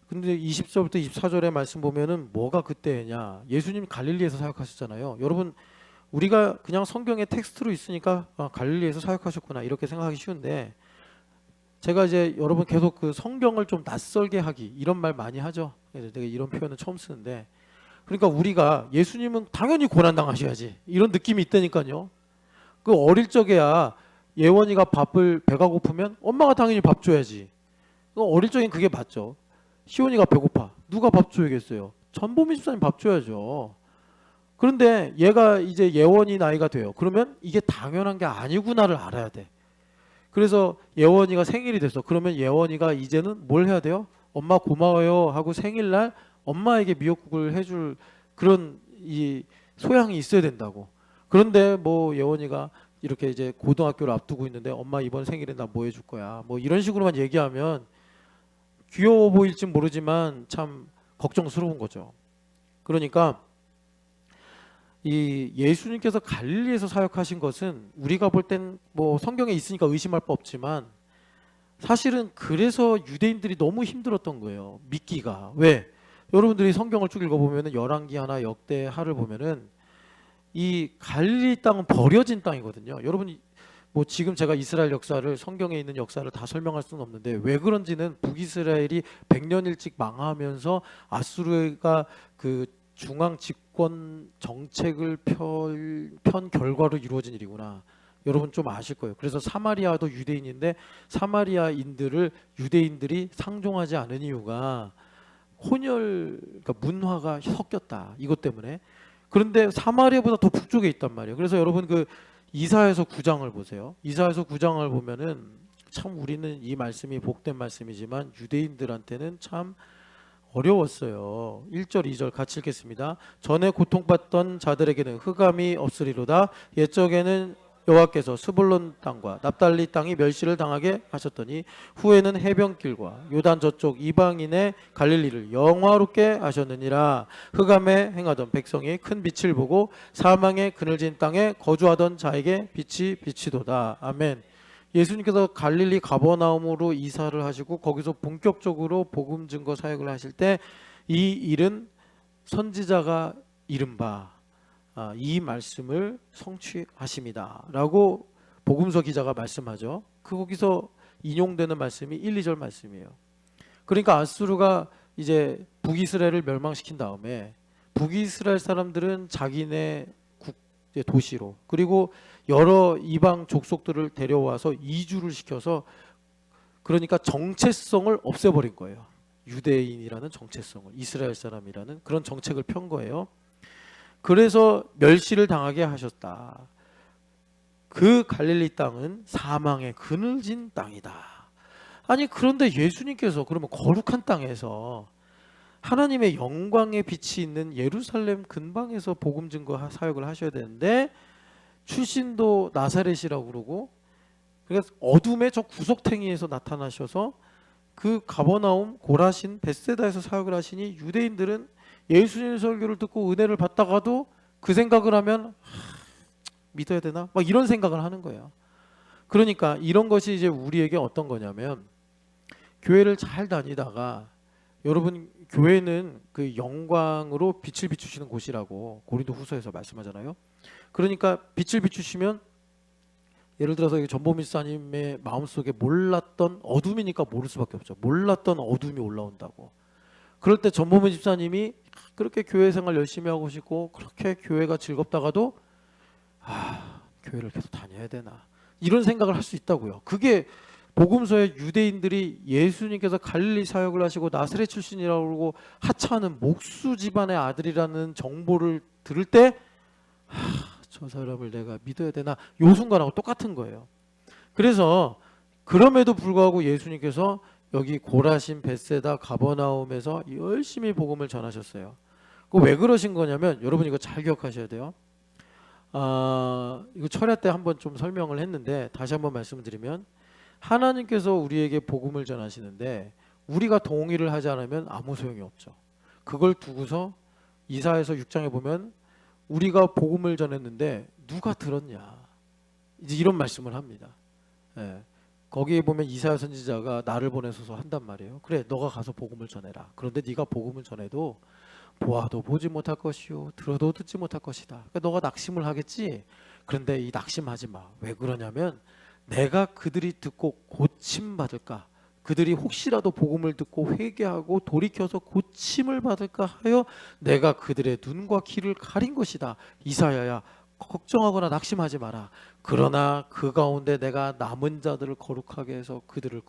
근데 20절부터 24절의 말씀 보면은 뭐가 그때냐? 예수님 갈릴리에서 사역하셨잖아요. 여러분 우리가 그냥 성경에 텍스트로 있으니까 갈릴리에서 사역하셨구나 이렇게 생각하기 쉬운데, 제가 이제 여러분 계속 그 성경을 좀 낯설게 하기 이런 말 많이 하죠. 내가 이런 표현은 처음 쓰는데, 그러니까 우리가 예수님은 당연히 고난 당하셔야지 이런 느낌이 있다니까요. 그 어릴 적에야 예원이가 배가 고프면 엄마가 당연히 밥 줘야지. 어릴 적엔 그게 맞죠. 시온이가 배고파, 누가 밥 줘야겠어요? 전보미 집사님 밥 줘야죠. 그런데 얘가 이제 예원이 나이가 돼요. 그러면 이게 당연한 게 아니구나를 알아야 돼. 그래서 예원이가 생일이 됐어. 그러면 예원이가 이제는 뭘 해야 돼요? 엄마 고마워요 하고 생일날 엄마에게 미역국을 해줄 그런 이 소양이 있어야 된다고. 그런데 뭐 예원이가 이렇게 이제 고등학교를 앞두고 있는데 엄마 이번 생일에 나 뭐 해줄 거야 뭐 이런 식으로만 얘기하면 귀여워 보일지 모르지만 참 걱정스러운 거죠. 그러니까 이 예수님께서 갈릴리에서 사역하신 것은 우리가 볼 땐 뭐 성경에 있으니까 의심할 바 없지만 사실은 그래서 유대인들이 너무 힘들었던 거예요. 믿기가. 왜? 여러분들이 성경을 쭉 읽어보면 열왕기 하나 역대 하를 보면은 이 갈릴리 땅은 버려진 땅이거든요. 여러분이 뭐 지금 제가 이스라엘 역사를, 성경에 있는 역사를 다 설명할 수는 없는데 왜 그런지는 북이스라엘이 100년 일찍 망하면서 아수르가 그 중앙 집권 정책을 편 결과로 이루어진 일이구나. 여러분 좀 아실 거예요. 그래서 사마리아도 유대인인데 사마리아인들을 유대인들이 상종하지 않은 이유가 그러니까 문화가 섞였다. 이것 때문에. 그런데 사마리아보다 더 북쪽에 있단 말이에요. 그래서 여러분 그 이사야서 9장을 보세요. 이사야서 9장을 보면은 참 우리는 이 말씀이 복된 말씀이지만 유대인들한테는 참 어려웠어요. 1절 2절 같이 읽겠습니다. 전에 고통받던 자들에게는 흑암이 없으리로다. 옛적에는 여호와께서 스불론 땅과 납달리 땅이 멸시를 당하게 하셨더니 후에는 해변길과 요단 저쪽 이방인의 갈릴리를 영화롭게 하셨느니라. 흑암에 행하던 백성이 큰 빛을 보고 사망의 그늘진 땅에 거주하던 자에게 빛이 비치도다. 아멘. 예수님께서 갈릴리 가버나움으로 이사를 하시고 거기서 본격적으로 복음 증거 사역을 하실 때 이 일은 선지자가 이른바 이 말씀을 성취하십니다라고 복음서 기자가 말씀하죠. 거기서 인용되는 말씀이 1, 2절 말씀이에요. 그러니까 아수르가 이제 북이스라엘을 멸망시킨 다음에 북이스라엘 사람들은 자기네 도시로 그리고 여러 이방 족속들을 데려와서 이주를 시켜서 그러니까 정체성을 없애버린 거예요. 유대인이라는 정체성을, 이스라엘 사람이라는 그런 정책을 편 거예요. 그래서 멸시를 당하게 하셨다. 그 갈릴리 땅은 사망의 그늘진 땅이다. 아니 그런데 예수님께서 그러면 거룩한 땅에서 하나님의 영광의 빛이 있는 예루살렘 근방에서 복음 증거 사역을 하셔야 되는데 출신도 나사렛이라고 그러고 그러니까 어둠의 저 구석탱이에서 나타나셔서 그 가버나움, 고라신, 벳세다에서 사역을 하시니 유대인들은 예수님의 설교를 듣고 은혜를 받다가도 그 생각을 하면 믿어야 되나? 막 이런 생각을 하는 거예요. 그러니까 이런 것이 이제 우리에게 어떤 거냐면 교회를 잘 다니다가 여러분 교회는 그 영광으로 빛을 비추시는 곳이라고 고린도 후서에서 말씀하잖아요. 그러니까 빛을 비추시면 예를 들어서 전보미 사님의 마음속에 몰랐던 어둠이니까 모를 수밖에 없죠. 몰랐던 어둠이 올라온다고. 그럴 때 전보미 집사님이 그렇게 교회 생활 열심히 하고 싶고 그렇게 교회가 즐겁다가도 교회를 계속 다녀야 되나 이런 생각을 할 수 있다고요. 그게 복음서에 유대인들이 예수님께서 갈릴리 사역을 하시고 나사렛 출신이라고 그러고 하찮은 목수 집안의 아들이라는 정보를 들을 때 저 사람을 내가 믿어야 되나 요 순간하고 똑같은 거예요. 그래서 그럼에도 불구하고 예수님께서 여기 고라신, 벳세다, 가버나움에서 열심히 복음을 전하셨어요. 왜 그러신 거냐면 여러분 이거 잘 기억하셔야 돼요. 이거 철야 때 한번 좀 설명을 했는데 다시 한번 말씀드리면 하나님께서 우리에게 복음을 전하시는데 우리가 동의를 하지 않으면 아무 소용이 없죠. 그걸 두고서 이사야서 6장에 보면 우리가 복음을 전했는데 누가 들었냐 이제 이런 말씀을 합니다. 거기에 보면 이사야 선지자가 나를 보내소서 한단 말이에요. 그래 너가 가서 복음을 전해라. 그런데 네가 복음을 전해도 보아도 보지 못할 것이요 들어도 듣지 못할 것이다. 그러니까 너가 낙심을 하겠지. 그런데 이 낙심하지 마. 왜 그러냐면 내가 그들이 듣고 고침 받을까 그들이 혹시라도 복음을 듣고 회개하고 돌이켜서 고침을 받을까 하여 내가 그들의 눈과 귀를 가린 것이다. 이사야야 걱정하거나 낙심하지 마라. 그러나 그 가운데 내가 남은 자들을 거룩하게 해서 그들을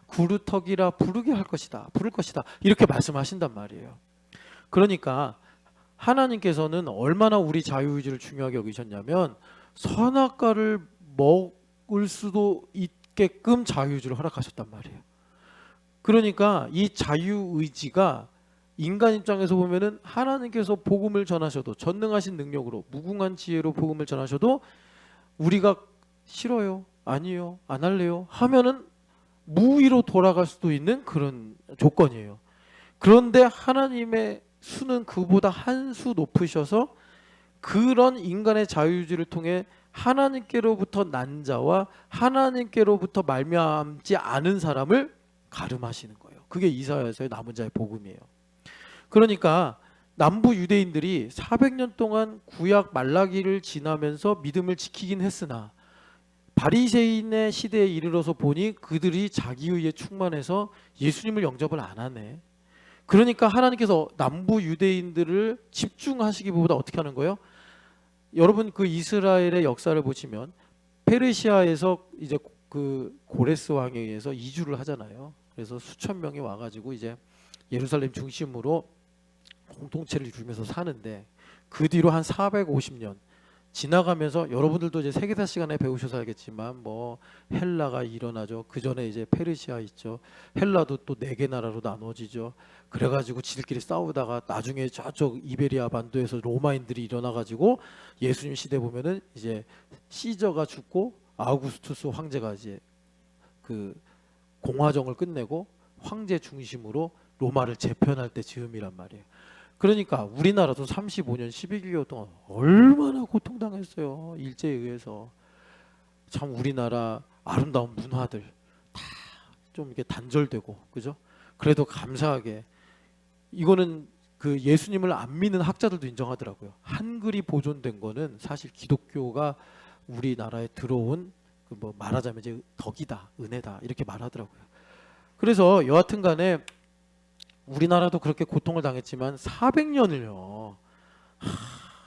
구루터기라 부르게 할 것이다. 부를 것이다. 이렇게 말씀하신단 말이에요. 그러니까 하나님께서는 얼마나 우리 자유의지를 중요하게 여기셨냐면 선악과를 먹을 수도 있게끔 자유의지를 허락하셨단 말이에요. 그러니까 이 자유의지가 인간 입장에서 보면은 하나님께서 복음을 전하셔도 전능하신 능력으로 무궁한 지혜로 복음을 전하셔도 우리가 싫어요, 아니요, 안 할래요 하면은 무위로 돌아갈 수도 있는 그런 조건이에요. 그런데 하나님의 수는 그보다 한 수 높으셔서 그런 인간의 자유의지를 통해 하나님께로부터 난 자와 하나님께로부터 말미암지 않은 사람을 가름하시는 거예요. 그게 이사야서의 남은 자의 복음이에요. 그러니까 남부 유대인들이 400년 동안 구약 말라기를 지나면서 믿음을 지키긴 했으나 바리새인의 시대에 이르러서 보니 그들이 자기의에 충만해서 예수님을 영접을 안 하네. 그러니까 하나님께서 남부 유대인들을 집중하시기보다 어떻게 하는 거예요? 여러분 그 이스라엘의 역사를 보시면 페르시아에서 이제 그 고레스 왕에 의해서 이주를 하잖아요. 그래서 수천 명이 와가지고 이제 예루살렘 중심으로 공동체를 이루면서 사는데 그 뒤로 한 450년 지나가면서 여러분들도 이제 세계사 시간에 배우셔서 알겠지만 뭐 헬라가 일어나죠. 그 전에 이제 페르시아 있죠. 헬라도 또 4개 나라로 나눠지죠. 그래가지고 지들끼리 싸우다가 나중에 저쪽 이베리아 반도에서 로마인들이 일어나가지고 예수님 시대 보면은 이제 시저가 죽고 아우구스투스 황제가 이제 그 공화정을 끝내고 황제 중심으로 로마를 재편할 때 즈음이란 말이에요. 그러니까 우리나라도 35년 12개월 동안 얼마나 고통당했어요. 일제에 의해서. 참 우리나라 아름다운 문화들 다 좀 이게 단절되고, 그죠? 그래도 감사하게 이거는 그 예수님을 안 믿는 학자들도 인정하더라고요. 한글이 보존된 거는 사실 기독교가 우리나라에 들어온 그 뭐 말하자면 이제 덕이다, 은혜다 이렇게 말하더라고요. 그래서 여하튼간에 우리나라도 그렇게 고통을 당했지만 400년을요.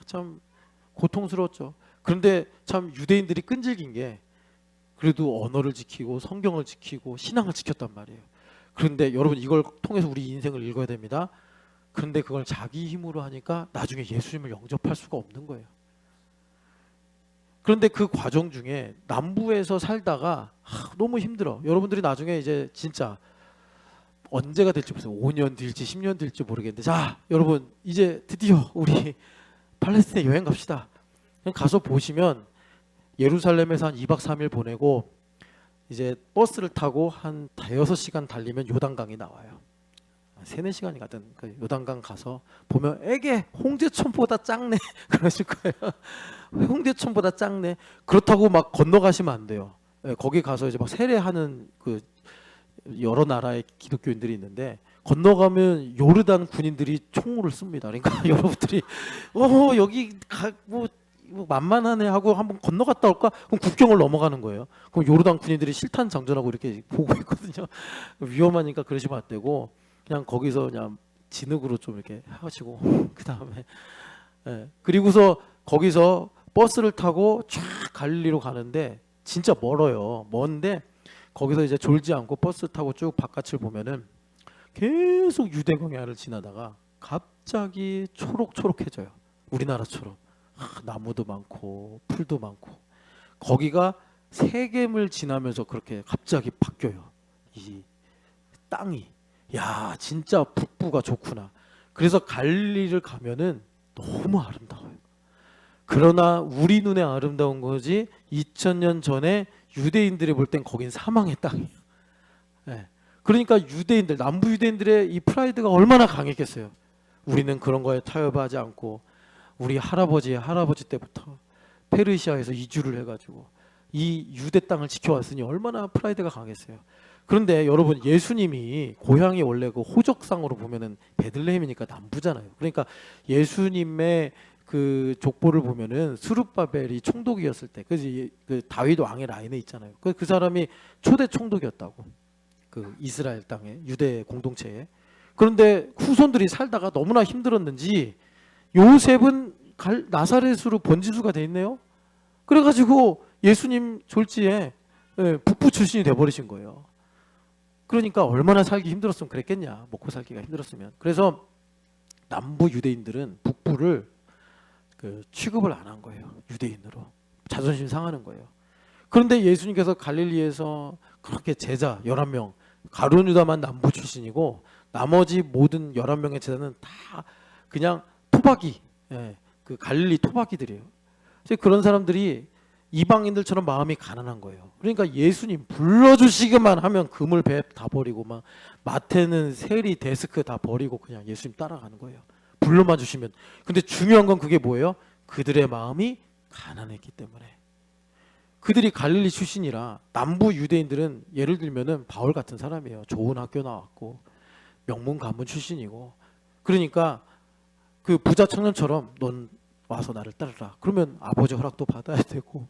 참 고통스러웠죠. 그런데 참 유대인들이 끈질긴 게 그래도 언어를 지키고 성경을 지키고 신앙을 지켰단 말이에요. 그런데 여러분 이걸 통해서 우리 인생을 읽어야 됩니다. 그런데 그걸 자기 힘으로 하니까 나중에 예수님을 영접할 수가 없는 거예요. 그런데 그 과정 중에 남부에서 살다가 너무 힘들어. 여러분들이 나중에 이제 진짜 언제가 될지 모르겠어요. 5년 될지 10년 될지 모르겠는데, 자 여러분 이제 드디어 우리 팔레스타인 여행 갑시다. 그냥 가서 보시면 예루살렘에서 한 2박 3일 보내고 이제 버스를 타고 한 5-6시간 달리면 요단강이 나와요. 3-4시간이 가든 그 요단강 가서 보면 에게 홍제천보다 작네 그러실 거예요. 홍제천보다 작네. 그렇다고 막 건너가시면 안 돼요. 거기 가서 이제 막 세례하는 그 여러 나라의 기독교인들이 있는데 건너가면 요르단 군인들이 총을 씁니다. 그러니까 여러분들이 여기 뭐 만만하네 하고 한번 건너갔다 올까? 그럼 국경을 넘어가는 거예요. 그럼 요르단 군인들이 실탄 장전하고 이렇게 보고 있거든요. 위험하니까 그러시면 안 되고 그냥 거기서 그냥 진흙으로 좀 이렇게 하시고 그 다음에 그리고서 거기서 버스를 타고 쫙 갈릴리로 가는데 진짜 멀어요. 먼데 거기서 이제 졸지 않고 버스 타고 쭉 바깥을 보면은 계속 유대 광야를 지나다가 갑자기 초록초록해져요. 우리나라처럼 나무도 많고 풀도 많고 거기가 세겜을 지나면서 그렇게 갑자기 바뀌어요. 이 땅이 야 진짜 북부가 좋구나. 그래서 갈릴리를 가면은 너무 아름다워요. 그러나 우리 눈에 아름다운 거지 2000년 전에 유대인들이 볼 땐 거긴 사망의 땅이에요. 네. 그러니까 유대인들 남부 유대인들의 이 프라이드가 얼마나 강했겠어요. 우리는 그런 거에 타협하지 않고 우리 할아버지의 할아버지 때부터 페르시아에서 이주를 해가지고 이 유대 땅을 지켜왔으니 얼마나 프라이드가 강했어요. 그런데 여러분 예수님이 고향이 원래 그 호적상으로 보면은 베들레헴이니까 남부잖아요. 그러니까 예수님의 그 족보를 보면은 스룹바벨이 총독이었을 때, 그 다윗 왕의 라인에 있잖아요. 그 사람이 초대 총독이었다고. 그 이스라엘 땅에 유대 공동체에. 그런데 후손들이 살다가 너무나 힘들었는지 요셉은 나사렛으로 번지수가 돼 있네요. 그래가지고 예수님 졸지에 북부 출신이 돼버리신 거예요. 그러니까 얼마나 살기 힘들었으면 그랬겠냐. 먹고 살기가 힘들었으면. 그래서 남부 유대인들은 북부를 그 취급을 안 한 거예요. 유대인으로. 자존심 상하는 거예요. 그런데 예수님께서 갈릴리에서 그렇게 제자 11명, 가룟 유다만 남부 출신이고 나머지 모든 11명의 제자는 다 그냥 토박이, 그 갈릴리 토박이들이에요. 그런 사람들이 이방인들처럼 마음이 가난한 거예요. 그러니까 예수님 불러주시기만 하면 그물 배 다 버리고 막 마태는 세리 데스크 다 버리고 그냥 예수님 따라가는 거예요. 불러만 주시면. 근데 중요한 건 그게 뭐예요? 그들의 마음이 가난했기 때문에. 그들이 갈릴리 출신이라 남부 유대인들은 예를 들면은 바울 같은 사람이에요. 좋은 학교 나왔고 명문 가문 출신이고 그러니까 그 부자 청년처럼 넌 와서 나를 따르라. 그러면 아버지 허락도 받아야 되고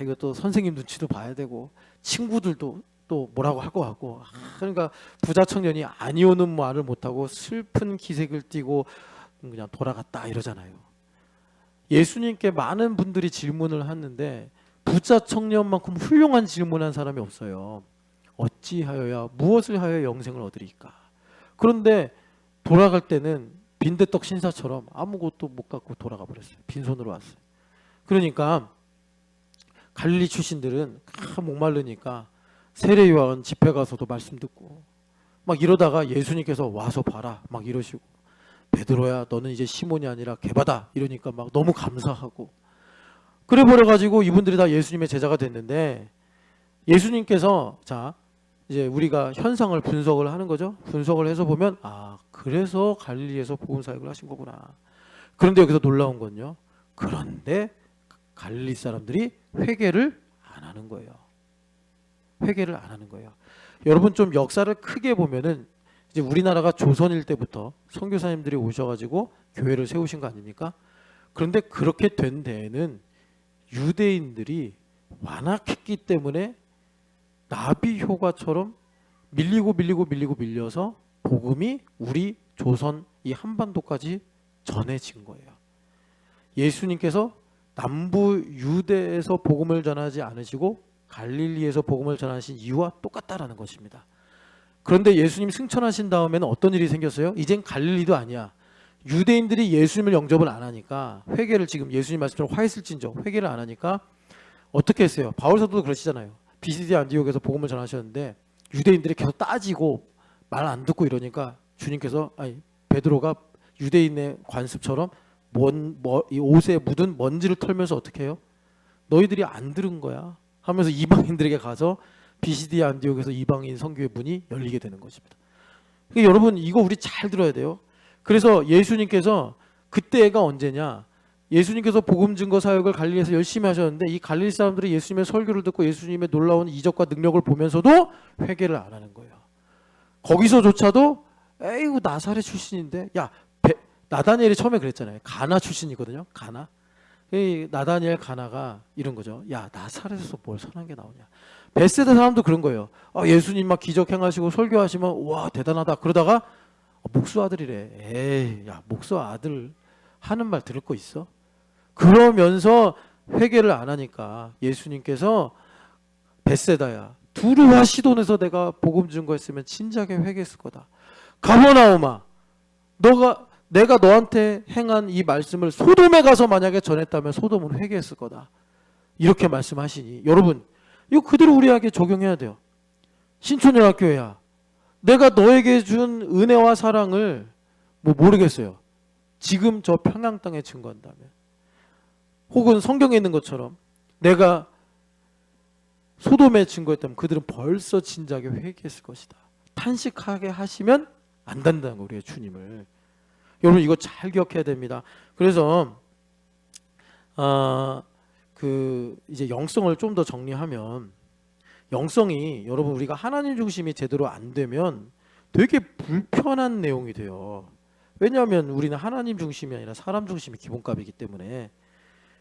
이것도 선생님 눈치도 봐야 되고 친구들도 또 뭐라고 할 거 같고 그러니까 부자 청년이 아니오는 말을 못하고 슬픈 기색을 띠고 그냥 돌아갔다 이러잖아요. 예수님께 많은 분들이 질문을 하는데 부자 청년만큼 훌륭한 질문한 사람이 없어요. 어찌하여야 무엇을 하여 영생을 얻으리까. 그런데 돌아갈 때는 빈대떡 신사처럼 아무것도 못 갖고 돌아가 버렸어요. 빈손으로 왔어요. 그러니까 갈릴리 출신들은 목마르니까 세례 요한 집회 가서도 말씀 듣고 막 이러다가 예수님께서 와서 봐라 막 이러시고 베드로야 너는 이제 시몬이 아니라 게바다 이러니까 막 너무 감사하고 그래 버려가지고 이분들이 다 예수님의 제자가 됐는데 예수님께서 자 이제 우리가 현상을 분석을 하는 거죠. 분석을 해서 보면 그래서 갈릴리에서 복음 사역을 하신 거구나. 그런데 여기서 놀라운 건요. 그런데 갈릴리 사람들이 회개를 안 하는 거예요. 회개를 안 하는 거예요. 여러분 좀 역사를 크게 보면은 이제 우리나라가 조선일 때부터 선교사님들이 오셔가지고 교회를 세우신 거 아닙니까? 그런데 그렇게 된 데에는 유대인들이 완악했기 때문에 나비 효과처럼 밀려서 복음이 우리 조선 이 한반도까지 전해진 거예요. 예수님께서 남부 유대에서 복음을 전하지 않으시고 갈릴리에서 복음을 전하신 이유와 똑같다라는 것입니다. 그런데 예수님 승천하신 다음에는 어떤 일이 생겼어요? 이젠 갈릴리도 아니야. 유대인들이 예수님을 영접을 안 하니까, 회개를 지금 예수님 말씀처럼 화했을진저 회개를 안 하니까 어떻게 했어요? 바울 사도도 그러시잖아요. 비시디 안디옥에서 복음을 전하셨는데 유대인들이 계속 따지고 말 안 듣고 이러니까 주님께서, 베드로가 유대인의 관습처럼 이 옷에 묻은 먼지를 털면서 어떻게 해요? 너희들이 안 들은 거야 하면서 이방인들에게 가서 비시디 안디옥에서 이방인 선교의 문이 열리게 되는 것입니다. 그러니까 여러분 이거 우리 잘 들어야 돼요. 그래서 예수님께서 그때가 언제냐? 예수님께서 복음 증거 사역을 갈릴리에서 열심히 하셨는데 이 갈릴리 사람들이 예수님의 설교를 듣고 예수님의 놀라운 이적과 능력을 보면서도 회개를 안 하는 거예요. 거기서조차도 에이구 나사렛 출신인데, 야 나다니엘이 처음에 그랬잖아요. 가나 출신이거든요. 가나. 나다니엘 가나가 이런 거죠. 야 나사렛에서 뭘 선한 게 나오냐. 베세다 사람도 그런 거예요. 예수님 막 기적 행하시고 설교하시면 와 대단하다. 그러다가 목수 아들이래. 에이 야 목수 아들 하는 말 들을 거 있어? 그러면서 회개를 안 하니까 예수님께서 베세다야 두루와 시돈에서 내가 복음 증거했으면 진작에 회개했을 거다. 가버나움아 내가 너한테 행한 이 말씀을 소돔에 가서 만약에 전했다면 소돔은 회개했을 거다. 이렇게 말씀하시니 여러분 이거 그대로 우리에게 적용해야 돼요. 신촌연합교회야, 내가 너에게 준 은혜와 사랑을 모르겠어요. 지금 저 평양 땅에 증거한다면, 혹은 성경에 있는 것처럼 내가 소돔에 증거했다면 그들은 벌써 진작에 회개했을 것이다. 탄식하게 하시면 안 된다는 거예요. 우리의 주님을. 여러분 이거 잘 기억해야 됩니다. 그래서 이제 영성을 좀 더 정리하면, 영성이 여러분 우리가 하나님 중심이 제대로 안 되면 되게 불편한 내용이 돼요. 왜냐하면 우리는 하나님 중심이 아니라 사람 중심이 기본값이기 때문에.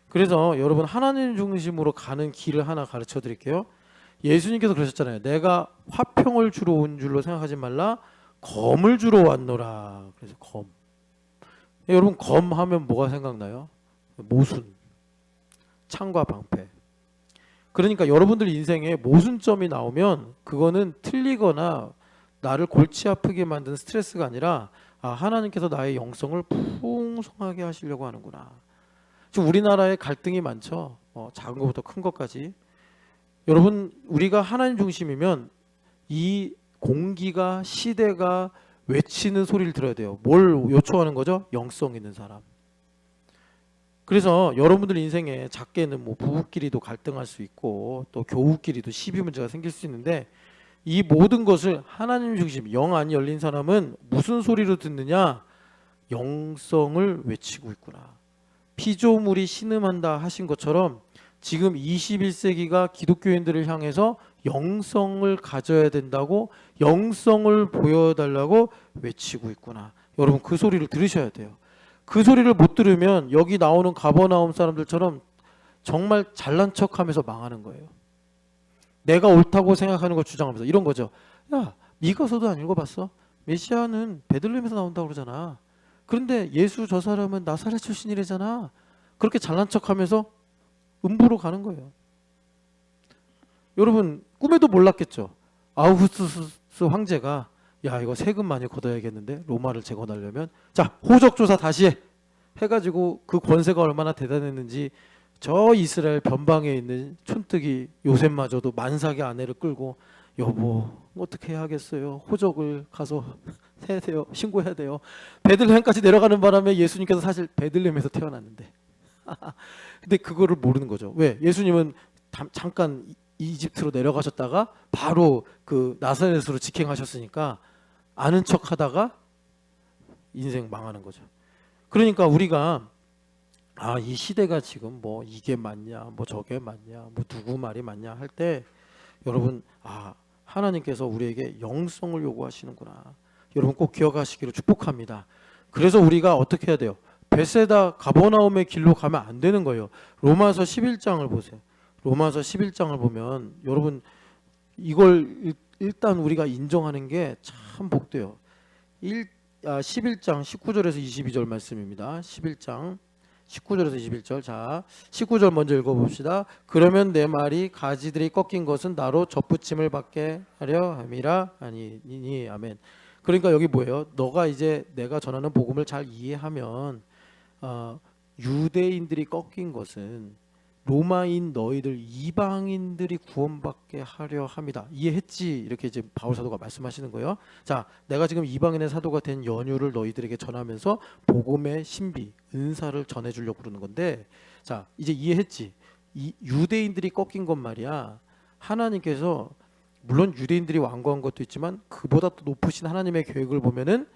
그래서 여러분 하나님 중심으로 가는 길을 하나 가르쳐 드릴게요. 예수님께서 그러셨잖아요. 내가 화평을 주러 온 줄로 생각하지 말라, 검을 주러 왔노라. 그래서 검. 여러분 검 하면 뭐가 생각나요? 모순, 창과 방패. 그러니까 여러분들 인생에 모순점이 나오면 그거는 틀리거나 나를 골치 아프게 만드는 스트레스가 아니라 하나님께서 나의 영성을 풍성하게 하시려고 하는구나. 지금 우리나라에 갈등이 많죠. 작은 것부터 큰 것까지. 여러분 우리가 하나님 중심이면 이 공기가, 시대가 외치는 소리를 들어야 돼요. 뭘 요청하는 거죠? 영성 있는 사람. 그래서 여러분들 인생에 작게는 부부끼리도 갈등할 수 있고 또 교우끼리도 시비 문제가 생길 수 있는데, 이 모든 것을 하나님 중심, 영 안이 열린 사람은 무슨 소리로 듣느냐? 영성을 외치고 있구나. 피조물이 신음한다 하신 것처럼 지금 21세기가 기독교인들을 향해서 영성을 가져야 된다고, 영성을 보여달라고 외치고 있구나. 여러분 그 소리를 들으셔야 돼요. 그 소리를 못 들으면 여기 나오는 가버나움 사람들처럼 정말 잘난 척하면서 망하는 거예요. 내가 옳다고 생각하는 걸 주장하면서 이런 거죠. 야, 미가서도 안 읽어봤어? 메시아는 베들레헴에서 나온다고 그러잖아. 그런데 예수 저 사람은 나사렛 출신이래잖아. 그렇게 잘난 척하면서 음부로 가는 거예요. 여러분 꿈에도 몰랐겠죠. 아우구스투스 황제가 야 이거 세금 많이 걷어야겠는데 로마를 재건하려면, 자 호적조사 다시 해가지고 그 권세가 얼마나 대단했는지 저 이스라엘 변방에 있는 촌뜨기 요셉마저도 만삭의 아내를 끌고 여보 어떻게 해야겠어요, 호적을 가서 해야 돼요, 신고해야 돼요. 베들레헴까지 내려가는 바람에 예수님께서 사실 베들레헴에서 태어났는데 근데 그거를 모르는 거죠. 왜? 예수님은 잠깐 이집트로 내려가셨다가 바로 그 나사렛으로 직행하셨으니까 아는 척하다가 인생 망하는 거죠. 그러니까 우리가 이 시대가 지금 뭐 이게 맞냐, 뭐 저게 맞냐, 뭐 누구 말이 맞냐 할 때 여러분 하나님께서 우리에게 영성을 요구하시는구나. 여러분 꼭 기억하시기를 축복합니다. 그래서 우리가 어떻게 해야 돼요? 베세다 가버나움의 길로 가면 안 되는 거예요. 로마서 11장을 보세요. 로마서 11장을 보면 여러분 이걸 일단 우리가 인정하는 게 참 복돼요. 11장 19절에서 22절 말씀입니다. 11장 19절에서 21절. 자, 19절 먼저 읽어봅시다. 그러면 내 말이 가지들이 꺾인 것은 나로 접붙임을 받게 하려 함이라 아니니. 아멘. 그러니까 여기 뭐예요? 너가 이제 내가 전하는 복음을 잘 이해하면 유대인들이 꺾인 것은 로마인 너희들 이방인들이 구원받게 하려 합니다. 이해했지? 이렇게 이제 바울 사도가 말씀하시는 거예요. 자, 내가 지금 이방인의 사도가 된 연유를 너희들에게 전하면서 복음의 신비, 은사를 전해주려고 그러는 건데, 자, 이제 이해했지? 이 유대인들이 꺾인 것 말이야. 하나님께서 물론 유대인들이 완고한 것도 있지만 그보다 또 높으신 하나님의 계획을 보면은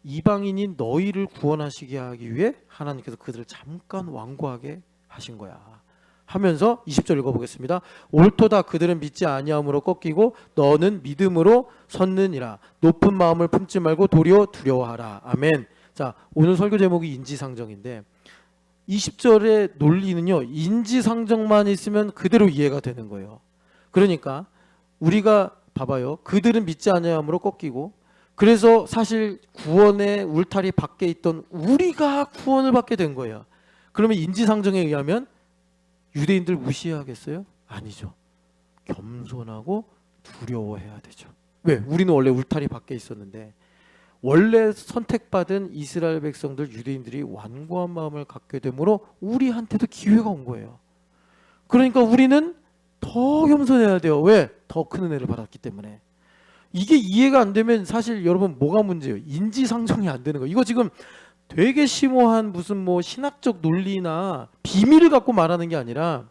이방인인 너희를 구원하시게 하기 위해 하나님께서 그들을 잠깐 완고하게 하신 거야. 하면서 20절 읽어보겠습니다. 옳도다 그들은 믿지 아니함으로 꺾이고 너는 믿음으로 섰느니라. 높은 마음을 품지 말고 도리어 두려워하라. 아멘. 자, 오늘 설교 제목이 인지상정인데 20절의 논리는요, 인지상정만 있으면 그대로 이해가 되는 거예요. 그러니까 우리가 봐봐요. 그들은 믿지 아니함으로 꺾이고, 그래서 사실 구원의 울타리 밖에 있던 우리가 구원을 받게 된 거예요. 그러면 인지상정에 의하면 유대인들 무시해야겠어요? 아니죠. 겸손하고 두려워해야 되죠. 왜? 우리는 원래 울타리 밖에 있었는데 원래 선택받은 이스라엘 백성들 유대인들이 완고한 마음을 갖게 되므로 우리한테도 기회가 온 거예요. 그러니까 우리는 더 겸손해야 돼요. 왜? 더 큰 은혜를 받았기 때문에. 이게 이해가 안 되면 사실 여러분 뭐가 문제예요? 인지상정이 안 되는 거예요. 이거 지금 되게 심오한 무슨 뭐 신학적 논리나 비밀을 갖고 말하는 게 아니라,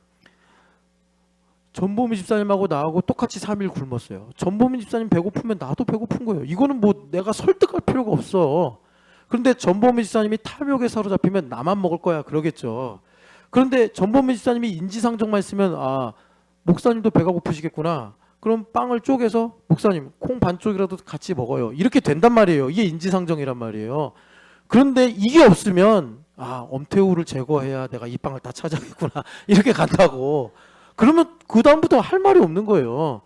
전보미 집사님하고 나하고 똑같이 3일 굶었어요. 전보미 집사님 배고프면 나도 배고픈 거예요. 이거는 뭐 내가 설득할 필요가 없어. 그런데 전보미 집사님이 탐욕에 사로잡히면 나만 먹을 거야 그러겠죠. 그런데 전보미 집사님이 인지상정만 있으면 목사님도 배가 고프시겠구나. 그럼 빵을 쪼개서 목사님 콩 반쪽이라도 같이 먹어요. 이렇게 된단 말이에요. 이게 인지상정이란 말이에요. 그런데 이게 없으면 엄태우를 제거해야 내가 이 빵을 다 차지하겠구나 이렇게 간다고. 그러면 그 다음부터 할 말이 없는 거예요.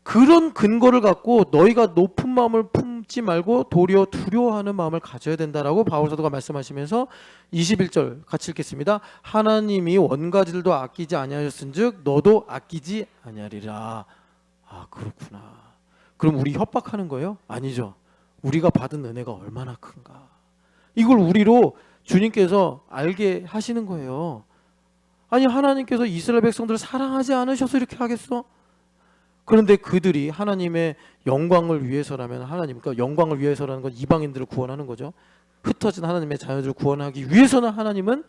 그런 근거를 갖고 너희가 높은 마음을 품지 말고 도리어 두려워하는 마음을 가져야 된다라고 바울 사도가 말씀하시면서 21절 같이 읽겠습니다. 하나님이 원가지들도 아끼지 아니하셨은즉 너도 아끼지 아니하리라. 그렇구나. 그럼 우리 협박하는 거예요? 아니죠. 우리가 받은 은혜가 얼마나 큰가. 이걸 우리로 주님께서 알게 하시는 거예요. 아니 하나님께서 이스라엘 백성들을 사랑하지 않으셔서 이렇게 하겠어? 그런데 그들이 하나님의 영광을 위해서라면, 그러니까 영광을 위해서라는 건 이방인들을 구원하는 거죠. 흩어진 하나님의 자녀들을 구원하기 위해서는 하나님은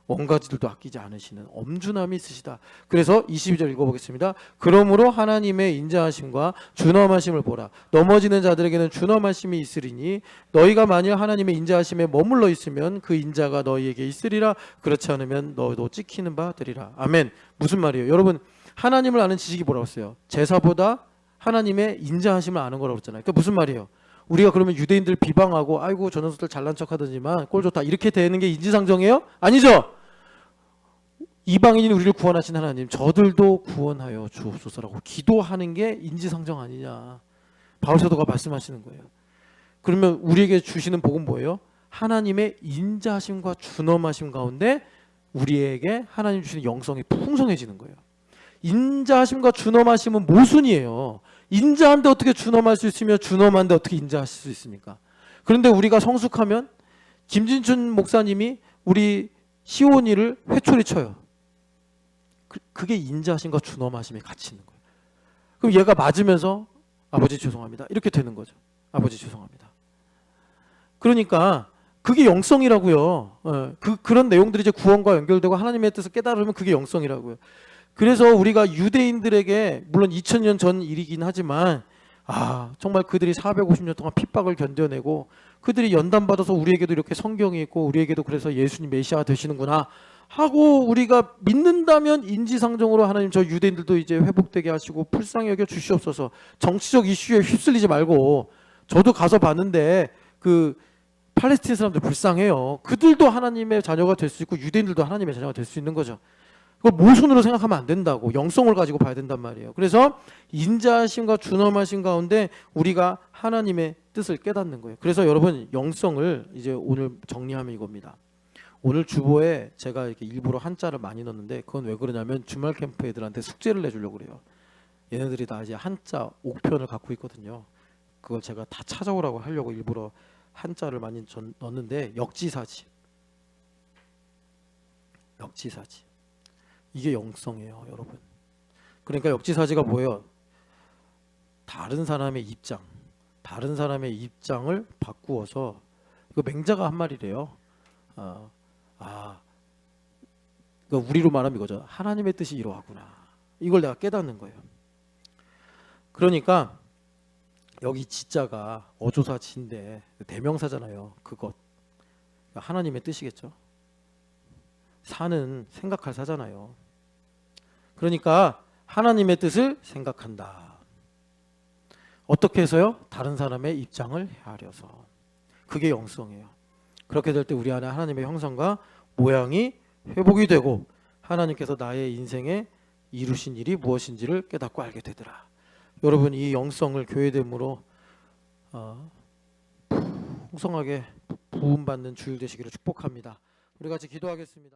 원가지들도 아끼지 않으시는 엄준함이 있으시다. 그래서 22절 읽어보겠습니다. 그러므로 하나님의 인자하심과 준엄하심을 보라. 넘어지는 자들에게는 준엄하심이 있으리니 너희가 만일 하나님의 인자하심에 머물러 있으면 그 인자가 너희에게 있으리라. 그렇지 않으면 너도 찍히는 바 되리라. 아멘. 무슨 말이에요? 여러분, 하나님을 아는 지식이 뭐라고 했어요? 제사보다 하나님의 인자하심을 아는 거라고 했잖아요. 그러니까 무슨 말이에요? 우리가 그러면 유대인들 비방하고 아이고 저 녀석들 잘난 척하더니만 꼴 좋다 이렇게 되는 게 인지상정이에요? 아니죠. 이방인이 우리를 구원하신 하나님, 저들도 구원하여 주옵소서라고 기도하는 게 인지상정 아니냐. 바울 사도가 말씀하시는 거예요. 그러면 우리에게 주시는 복은 뭐예요? 하나님의 인자하심과 준엄하심 가운데 우리에게 하나님 주시는 영성이 풍성해지는 거예요. 인자하심과 준엄하심은 모순이에요. 인자한데 어떻게 준엄할 수 있으며 준엄한데 어떻게 인자하실 수 있습니까? 그런데 우리가 성숙하면 김진춘 목사님이 우리 시온이를 회초리 쳐요. 그게 인자하심과 준엄하심이 같이 있는 거예요. 그럼 얘가 맞으면서 아버지 죄송합니다 이렇게 되는 거죠. 아버지 죄송합니다. 그러니까 그게 영성이라고요. 그런 내용들이 이제 구원과 연결되고 하나님의 뜻을 깨달으면 그게 영성이라고요. 그래서 우리가 유대인들에게 물론 2000년 전 일이긴 하지만 정말 그들이 450년 동안 핍박을 견뎌내고 그들이 연단받아서 우리에게도 이렇게 성경이 있고 우리에게도 그래서 예수님 메시아가 되시는구나 하고 우리가 믿는다면 인지상정으로 하나님 저 유대인들도 이제 회복되게 하시고 불쌍히 여겨 주시옵소서. 정치적 이슈에 휩쓸리지 말고 저도 가서 봤는데 그 팔레스틴 사람들 불쌍해요. 그들도 하나님의 자녀가 될 수 있고 유대인들도 하나님의 자녀가 될 수 있는 거죠. 그걸 모순으로 생각하면 안 된다고. 영성을 가지고 봐야 된단 말이에요. 그래서 인자하심과 준엄하심 가운데 우리가 하나님의 뜻을 깨닫는 거예요. 그래서 여러분 영성을 이제 오늘 정리하면 이겁니다. 오늘 주보에 제가 이렇게 일부러 한자를 많이 넣었는데 그건 왜 그러냐면 주말 캠프 애들한테 숙제를 내주려고 그래요. 얘네들이 다 이제 한자 옥편을 갖고 있거든요. 그걸 제가 다 찾아오라고 하려고 일부러 한자를 많이 넣었는데 역지사지. 역지사지. 이게 영성이에요, 여러분. 그러니까 역지사지가 뭐예요? 다른 사람의 입장, 다른 사람의 입장을 바꾸어서 이거 맹자가 한 말이래요. 그러니까 우리로 말하면 이거죠. 하나님의 뜻이 이러하구나. 이걸 내가 깨닫는 거예요. 그러니까 여기 지자가 어조사지인데 대명사잖아요. 그것 하나님의 뜻이겠죠. 사는 생각할 사잖아요. 그러니까 하나님의 뜻을 생각한다. 어떻게 해서요? 다른 사람의 입장을 헤아려서. 그게 영성이에요. 그렇게 될 때 우리 안에 하나님의 형상과 모양이 회복이 되고 하나님께서 나의 인생에 이루신 일이 무엇인지를 깨닫고 알게 되더라. 여러분 이 영성을 교회됨으로 풍성하게 부음받는 주일 되시기를 축복합니다. 우리 같이 기도하겠습니다.